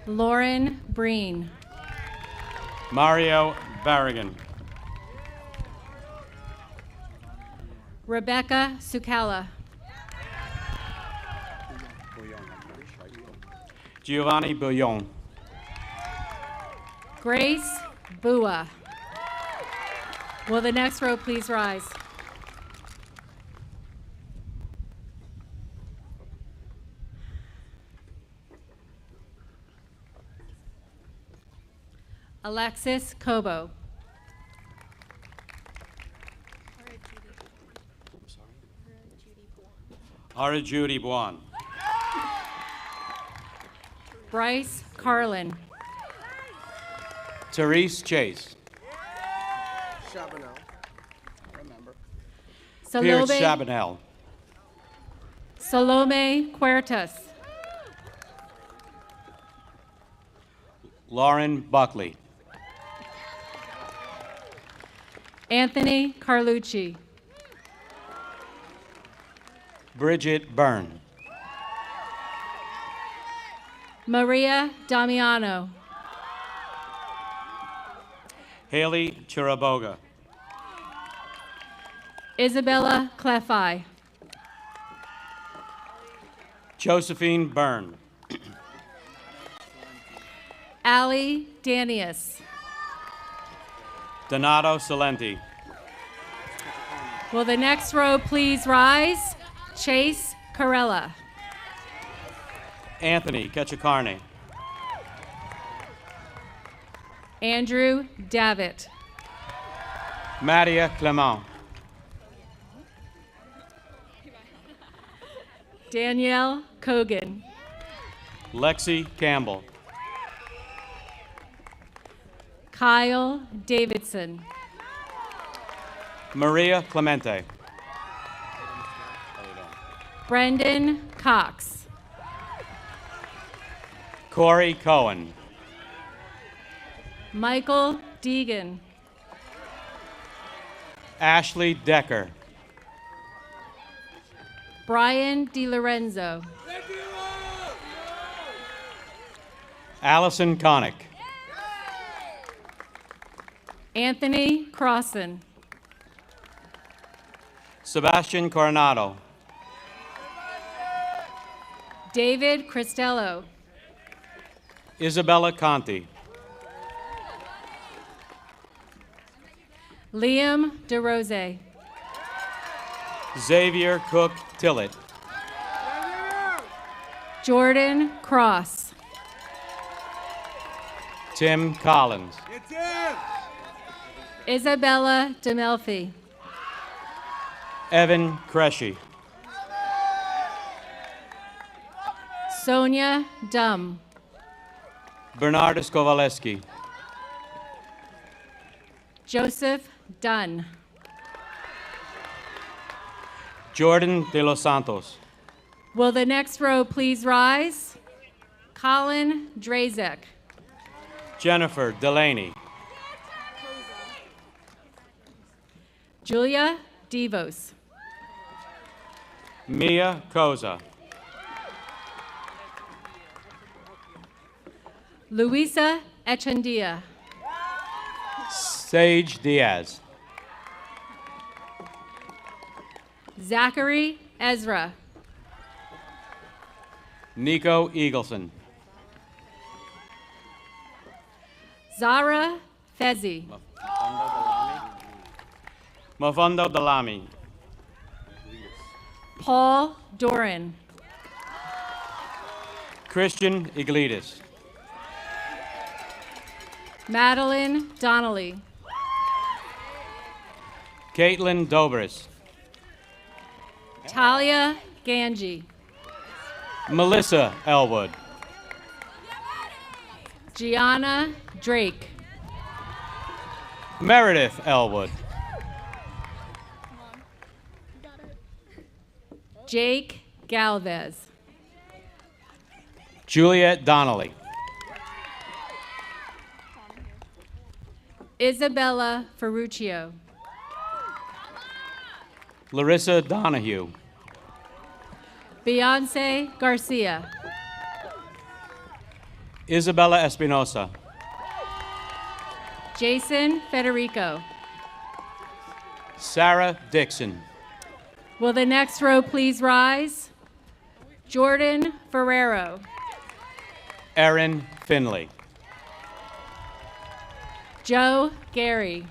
Lauren Breen. Mario Barrigan. Rebecca Sukala. Giovanni Bouillon. Grace Bua. Will the next row please rise? Alexis Kobo. Ara Judy Buon. Bryce Carlin. Therese Chase. Chabanel. Remember. Pierce Salome, Chabanel. Salome Huertas. Lauren Buckley. Anthony Carlucci. Bridget Byrne. Maria Damiano. Haley Chiraboga. Isabella Cleffi. Josephine Byrne. Ali Danius. Donato Salenti. Will the next row please rise? Chase Carella. Anthony Ketchakarne. Andrew Davitt. Maria Clement. Danielle Kogan. Lexi Campbell. Kyle Davidson. Maria Clemente. Brendan Cox. Corey Cohen. Michael Deegan. Ashley Decker. Brian DiLorenzo. Allison Connick. Anthony Crossan. Sebastian Coronado. David Cristello. Isabella Conti. Liam DeRose. Xavier Cook Tillett. Jordan Cross. Tim Collins. Isabella DeMelfi. Evan Cresci. Sonia Dum. Bernardus Kowaleski. Joseph Dunn. Jordan De Los Santos. Will the next row please rise? Colin Drazek. Jennifer Delaney. Julia Devos. Mia Koza. Luisa Echandia. Sage Diaz. Zachary Ezra. Nico Eagleson. Zara Fezzi. Mofondo Dalami. Paul Doran. Christian Iglesias. Madeline Donnelly. Caitlin Dobris. Talia Ganji. Melissa Elwood. Gianna Drake. Meredith Elwood. Jake Galvez. Juliet Donnelly. Isabella Ferruccio. Larissa Donahue. Beyonce Garcia. Isabella Espinosa. Jason Federico. Sarah Dixon. Will the next row please rise? Jordan Ferrero. Erin Finley. Joe Gary.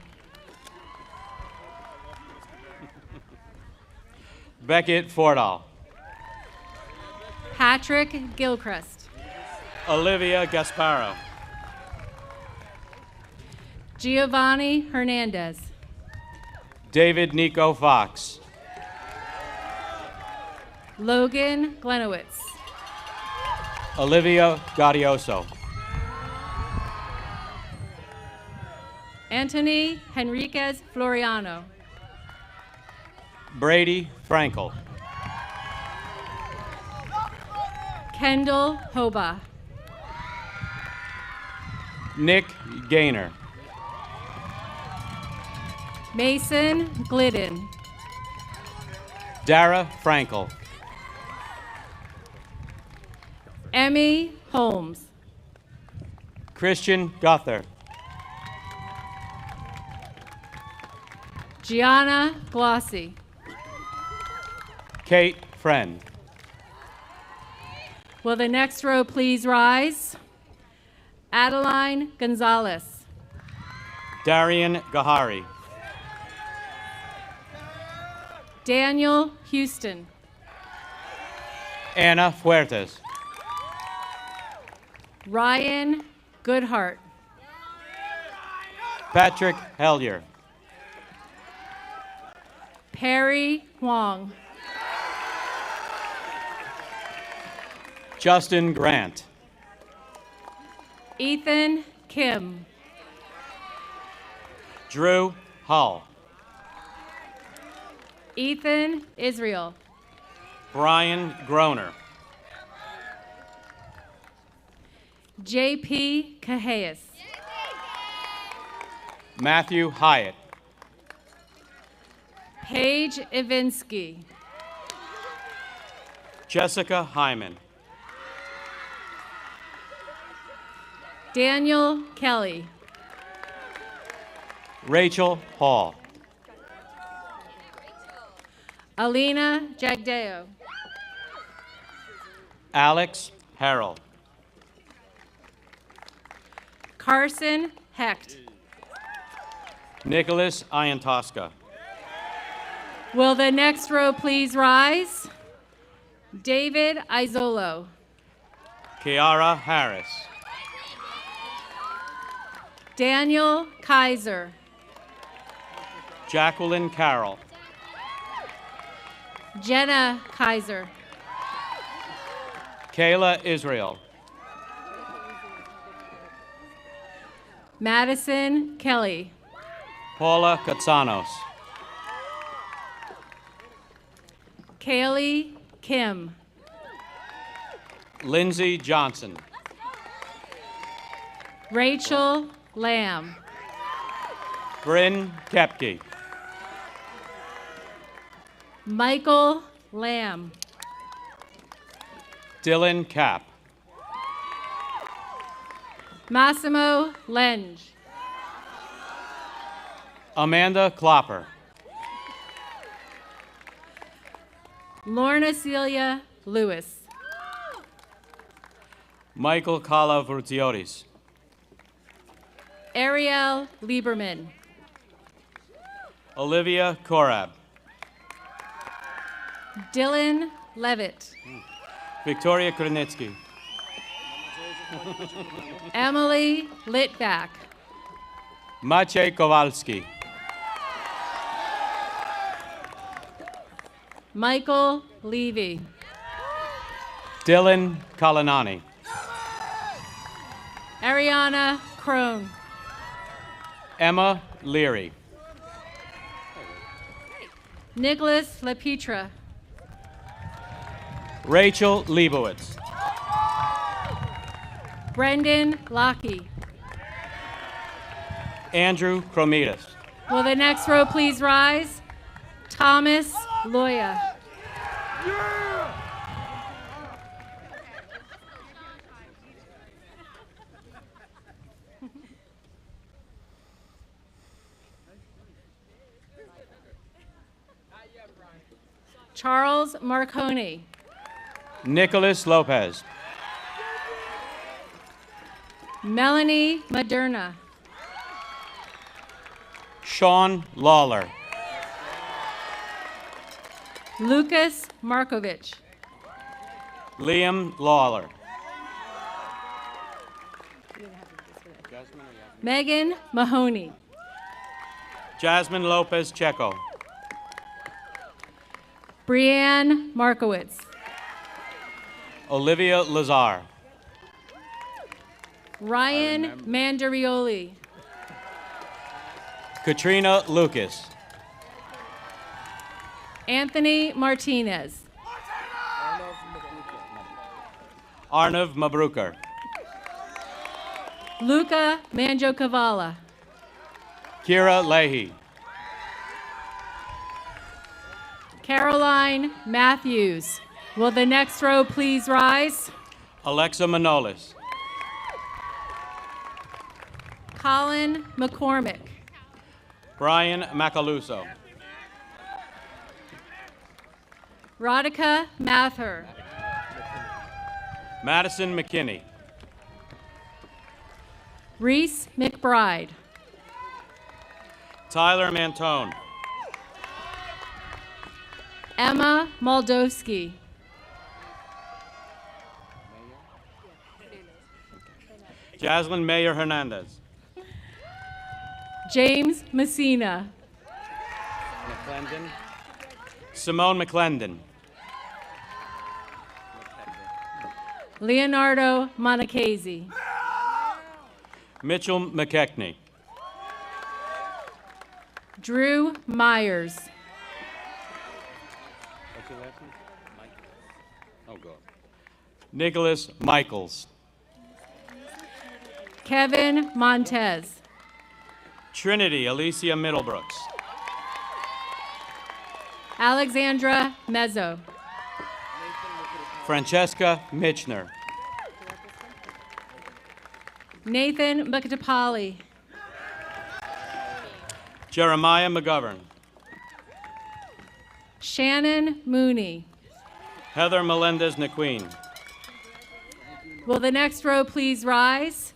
Beckett Fordall. Patrick Gilchrist. Olivia Gasparo. Giovanni Hernandez. David Nico Fox. Logan Glenowitz. Olivia Gaudioso. Anthony Henriquez Floriano. Brady Frankel. Kendall Hoba. Nick Gaynor. Mason Glidden. Dara Frankel. Emmy Holmes. Christian Gother. Gianna Glossy. Kate Friend. Will the next row please rise? Adeline Gonzalez. Darian Gahari. Daniel Houston. Anna Fuertes. Ryan Goodhart. Patrick Hellier. Perry Huang. Justin Grant. Ethan Kim. Drew Hull. Ethan Israel. Brian Groner. JP Cajeas. Matthew Hyatt. Paige Ivinsky. Jessica Hyman. Daniel Kelly. Rachel Hall. Alina Jagdeo. Alex Harrell. Carson Hecht. Nicholas Iantoska. Will the next row please rise? David Izolo. Kiara Harris. Daniel Kaiser. Jacqueline Carroll. Jenna Kaiser. Kayla Israel. Madison Kelly. Paula Katsanos. Kaylee Kim. Lindsay Johnson. Rachel Lamb. Bryn Kepke. Michael Lamb. Dylan Kapp. Massimo Lenge. Amanda Klopper. Lorna Celia Lewis. Michael Calavrutiotis. Ariel Lieberman. Olivia Korab. Dylan Levitt. Victoria Krunitsky. Emily Litvack. Maciej Kowalski. Michael Levy. Dylan Kalanani. Ariana Crone. Emma Leary. Nicholas LaPetra. Rachel Leibowitz. Brendan Lockey. Andrew Kromitas. Will the next row please rise? Thomas Loya. Charles Marconi. Nicholas Lopez. Melanie Moderna. Sean Lawler. Lucas Markovich. Liam Lawler. Megan Mahoney. Jasmine Lopez Checo. Brianne Markowitz. Olivia Lazar. Ryan Mandarioli. Katrina Lucas. Anthony Martinez. Arnav Mabruker. Luca Manjocavala. Kira Leahy. Caroline Matthews. Will the next row please rise? Alexa Manolis. Colin McCormick. Brian Macaluso. Radhika Mather. Madison McKinney. Rhs McBride. Tyler Mantone. Emma Moldowski. Jaslyn Mayer Hernandez. James Messina. McClendon. Simone McClendon. Leonardo Montecasi. Mitchell McKechnie. Drew Myers. What's your last name? Mike. Oh, God. Nicholas Michaels. Kevin Montez. Trinity Alicia Middlebrooks. Alexandra Mezzo. Francesca Mitchner. Nathan Mukatapali. Jeremiah McGovern. Shannon Mooney. Heather Melendez Naqueen. Will the next row please rise?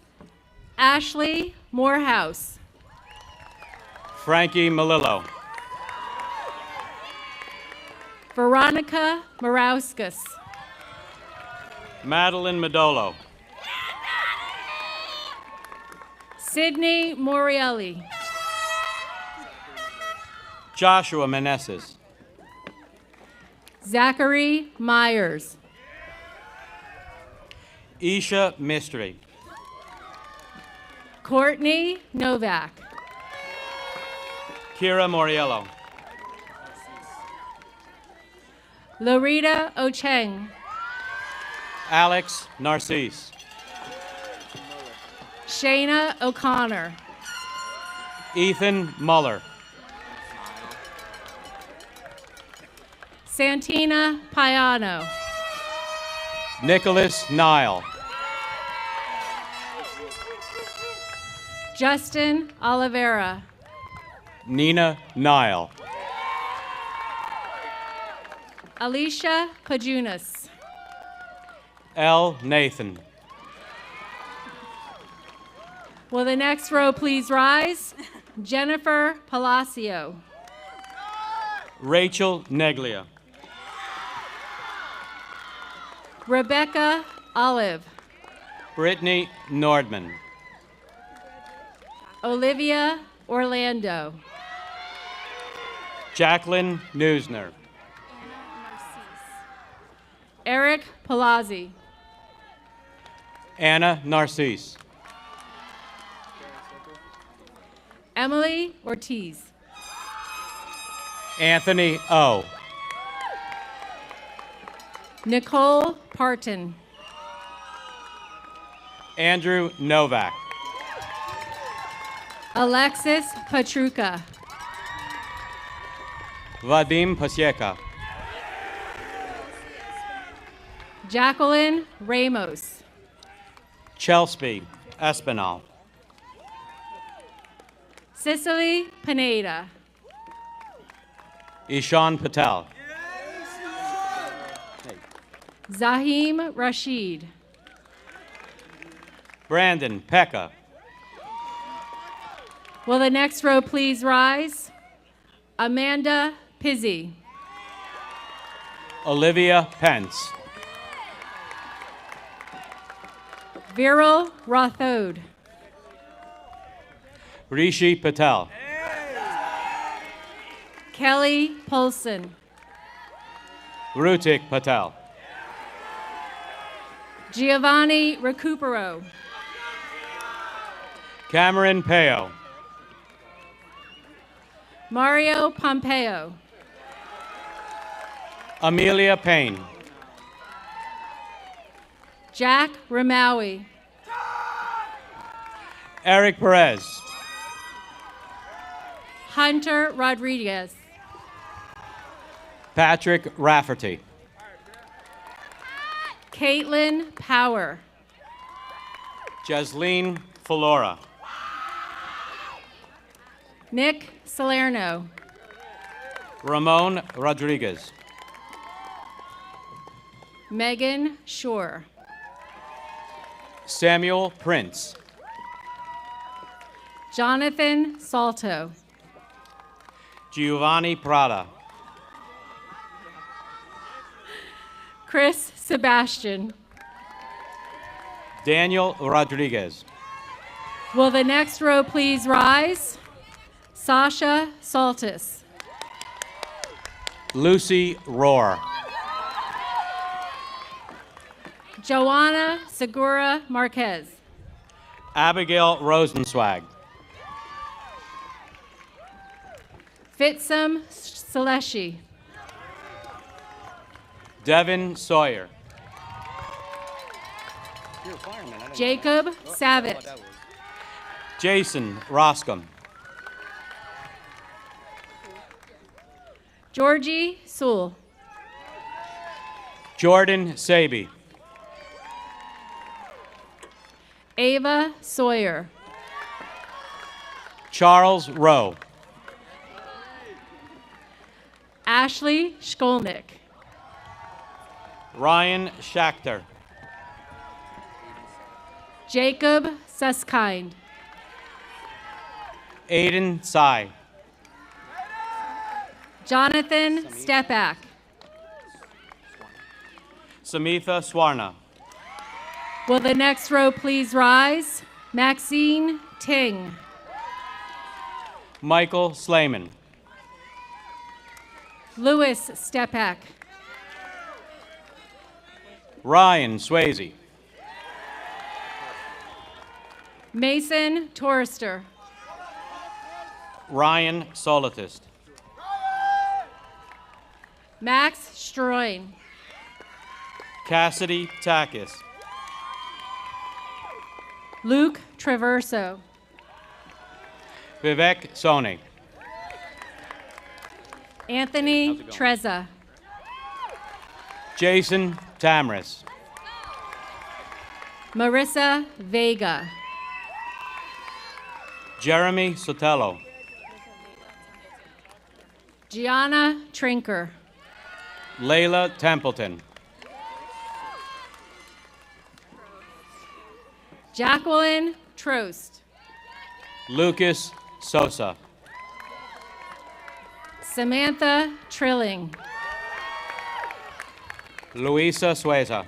Ashley Morehouse. Frankie Malillo. Veronica Morauskas. Madeline Medolo. Sydney Morielli. Joshua Meneses. Zachary Myers. Isha Mystery. Courtney Novak. Kira Moriello. Lorita Ocheng. Alex Narcisse. Shayna O'Connor. Ethan Muller. Santina Payano. Nicholas Nile. Justin Oliveira. Nina Nile. Alicia Pajunas. L. Nathan. Will the next row please rise? Jennifer Palacio. Rachel Neglia. Rebecca Olive. Brittany Nordman. Olivia Orlando. Jacqueline Neusner. Eric Palazzi. Anna Narcisse. Emily Ortiz. Anthony O. Nicole Parton. Andrew Novak. Alexis Patruka. Vadim Pasieka. Jacqueline Ramos. Chelsea Espinal. Cicely Pineda. Ishan Patel. Zahim Rashid. Brandon Pekka. Will the next row please rise? Amanda Pizzi. Olivia Pence. Viral Rothode. Rishi Patel. Kelly Polson. Rutik Patel. Giovanni Recupero. Cameron Peo. Mario Pompeo. Amelia Payne. Jack Ramawi. Eric Perez. Hunter Rodriguez. Patrick Rafferty. Caitlin Power. Jasleen Falora. Nick Salerno. Ramon Rodriguez. Megan Shore. Samuel Prince. Jonathan Salto. Giovanni Prada. Chris Sebastian. Daniel Rodriguez. Will the next row please rise? Sasha Saltis. Lucy Rohr. Joanna Segura Marquez. Abigail Rosenzweig. Fitsum Saleshi. Devin Sawyer. Jacob Savitt. Jason Roscom. Georgie Sewell. Jordan Saby. Ava Sawyer. Charles Rowe. Ashley Skolnick. Ryan Schachter. Jacob Suskind. Aiden Tsai. Jonathan Stepak. Samitha Swarna. Will the next row please rise? Maxine Ting. Michael Slayman. Louis Stepak. Ryan Swayze. Mason Torrister. Ryan Solitist. Max Stroin. Cassidy Takis. Luke Traverso. Vivek Soni. Anthony Trezza. Jason Tamris. Marissa Vega. Jeremy Sotelo. Gianna Trinker. Layla Templeton. Jacqueline Trost. Lucas Sosa. Samantha Trilling. Luisa Sueza.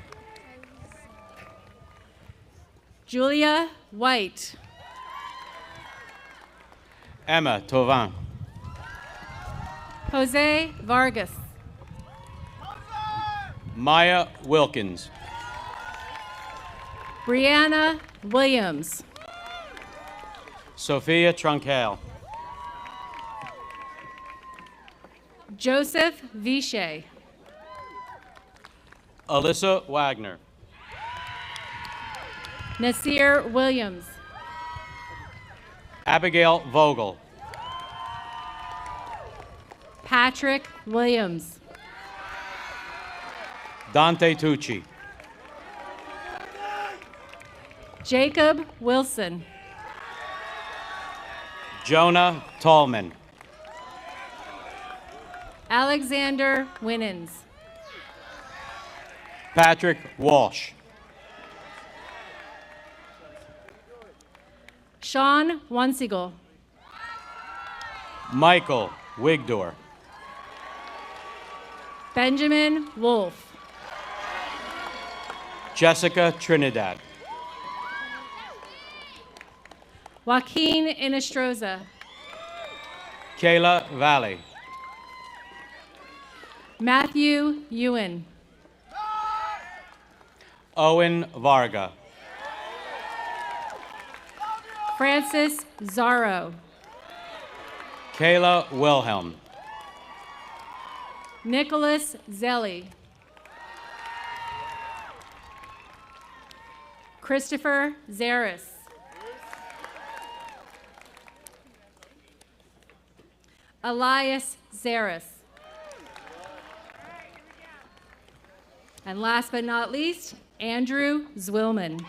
Julia White. Emma Tauvin. Jose Vargas. Maya Wilkins. Brianna Williams. Sophia Trunkale. Joseph Vichet. Alyssa Wagner. Nasir Williams. Abigail Vogel. Patrick Williams. Dante Tucci. Jacob Wilson. Jonah Tallman. Alexander Winans. Patrick Walsh. Sean Wunsiegel. Michael Wigdor. Benjamin Wolf. Jessica Trinidad. Joaquin Inestroza. Kayla Valley. Matthew Ewan. Owen Varga. Francis Zaro. Kayla Wilhelm. Nicholas Zelli. Christopher Zaris. Elias Zaris. And last but not least, Andrew Zwillman.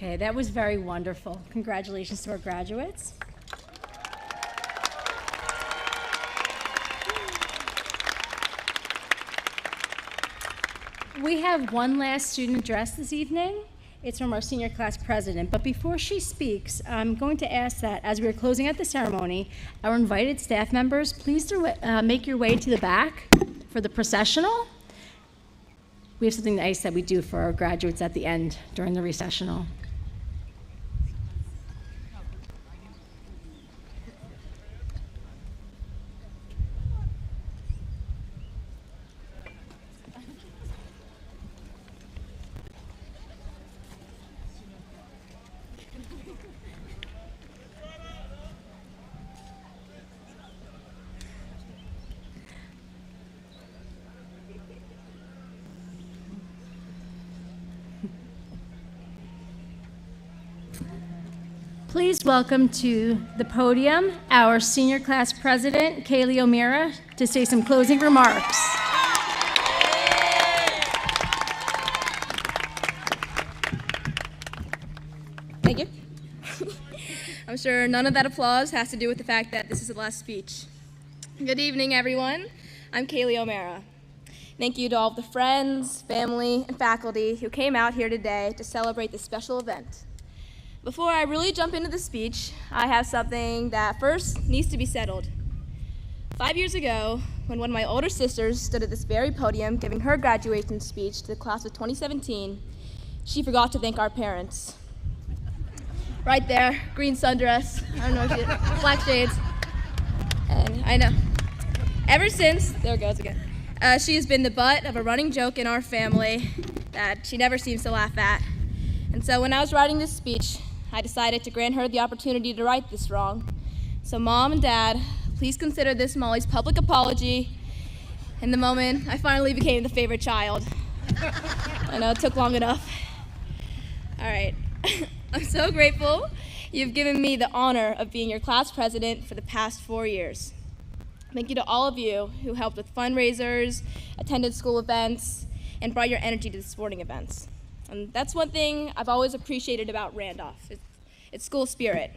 Okay, that was very wonderful. Congratulations to our graduates. We have one last student address this evening. It's from our senior class president. But before she speaks, I'm going to ask that as we're closing out the ceremony, our invited staff members, please make your way to the back for the processional. We have something nice that we do for our graduates at the end during the recessional. Please welcome to the podium our senior class president, Kaylee O'Meara, to say some closing remarks. Thank you. I'm sure none of that applause has to do with the fact that this is the last speech. Good evening, everyone. I'm Kaylee O'Meara. Thank you to all of the friends, family, and faculty who came out here today to celebrate this special event. Before I really jump into the speech, I have something that first needs to be settled. 5 years ago, when one of my older sisters stood at this very podium giving her graduation speech to the class of 2017, she forgot to thank our parents. Right there, green sundress, I don't know if you, black shades, and I know. Ever since, there it goes again, she has been the butt of a running joke in our family that she never seems to laugh at. And so when I was writing this speech, I decided to grant her the opportunity to right this wrong. So Mom and Dad, please consider this Molly's public apology in the moment I finally became the favorite child. I know it took long enough. All right, I'm so grateful you've given me the honor of being your class president for the past 4 years. Thank you to all of you who helped with fundraisers, attended school events, and brought your energy to the sporting events. And that's one thing I've always appreciated about Randolph, it's school spirit.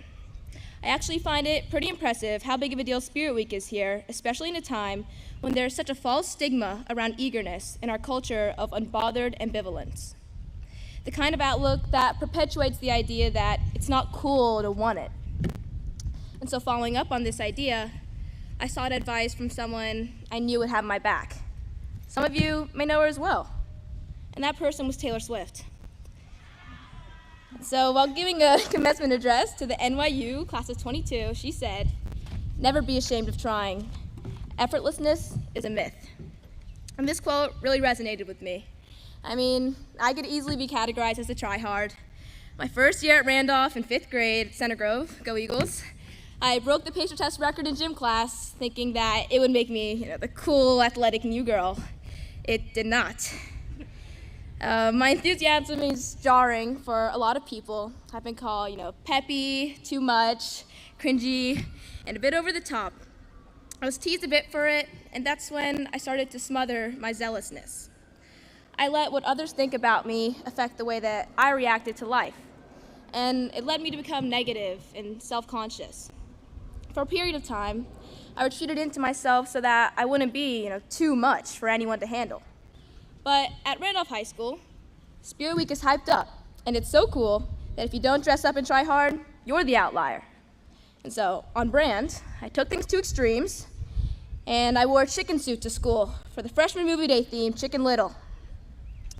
I actually find it pretty impressive how big of a deal Spirit Week is here, especially in a time when there's such a false stigma around eagerness in our culture of unbothered ambivalence. The kind of outlook that perpetuates the idea that it's not cool to want it. And so following up on this idea, I sought advice from someone I knew would have my back. Some of you may know her as well. And that person was Taylor Swift. So while giving a commencement address to the NYU class of 22, she said, "Never be ashamed of trying. Effortlessness is a myth." And this quote really resonated with me. I mean, I could easily be categorized as a tryhard. My first year at Randolph in 5th grade at Center Grove, go Eagles, I broke the pacer test record in gym class thinking that it would make me, the cool, athletic new girl. It did not. My enthusiasm is jarring for a lot of people. I've been called, peppy, too much, cringy, and a bit over the top. I was teased a bit for it, and that's when I started to smother my zealousness. I let what others think about me affect the way that I reacted to life, and it led me to become negative and self-conscious. For a period of time, I retreated into myself so that I wouldn't be, too much for anyone to handle. But at Randolph High School, Spirit Week is hyped up, and it's so cool that if you don't dress up and try hard, you're the outlier. And so, on brand, I took things to extremes, and I wore a chicken suit to school for the freshman movie day theme, Chicken Little.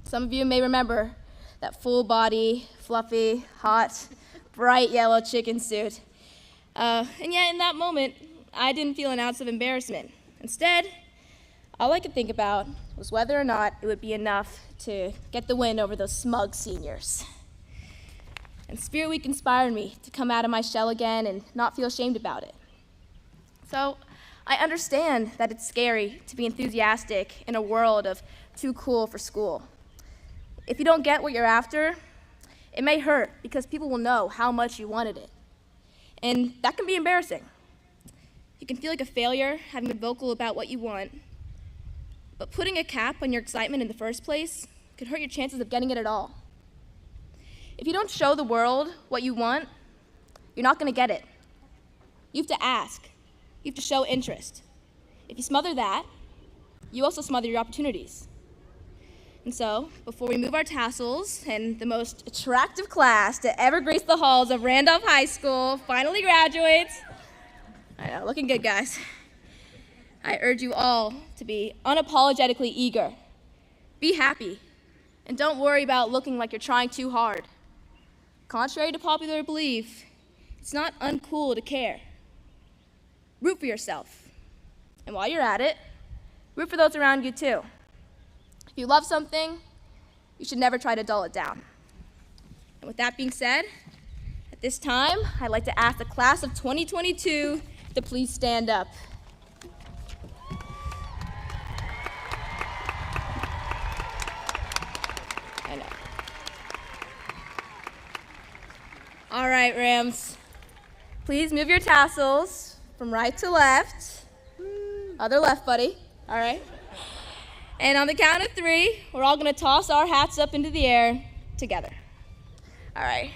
Some of you may remember that full body, fluffy, hot, bright yellow chicken suit. And yet in that moment, I didn't feel an ounce of embarrassment. Instead, all I could think about was whether or not it would be enough to get the win over those smug seniors. And Spirit Week inspired me to come out of my shell again and not feel ashamed about it. So I understand that it's scary to be enthusiastic in a world of too cool for school. If you don't get what you're after, it may hurt because people will know how much you wanted it. And that can be embarrassing. You can feel like a failure having been vocal about what you want, but putting a cap on your excitement in the first place could hurt your chances of getting it at all. If you don't show the world what you want, you're not going to get it. You have to ask. You have to show interest. If you smother that, you also smother your opportunities. And so, before we move our tassels and the most attractive class to ever grace the halls of Randolph High School finally graduates, I know, looking good, guys. I urge you all to be unapologetically eager. Be happy, and don't worry about looking like you're trying too hard. Contrary to popular belief, it's not uncool to care. Root for yourself. And while you're at it, root for those around you too. If you love something, you should never try to dull it down. And with that being said, at this time, I'd like to ask the class of 2022 to please stand up. I know. All right, Rams. Please move your tassels from right to left. Other left, buddy. All right. And on the count of 3, we're all going to toss our hats up into the air together. All right.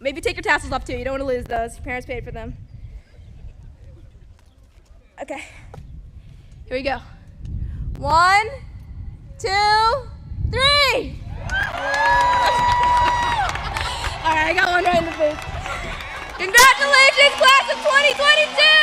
Maybe take your tassels off, too. You don't want to lose those. Your parents paid for them. Okay. Here we go. 1, 2, 3. All right, I got one right in the face. Congratulations, class of 2022!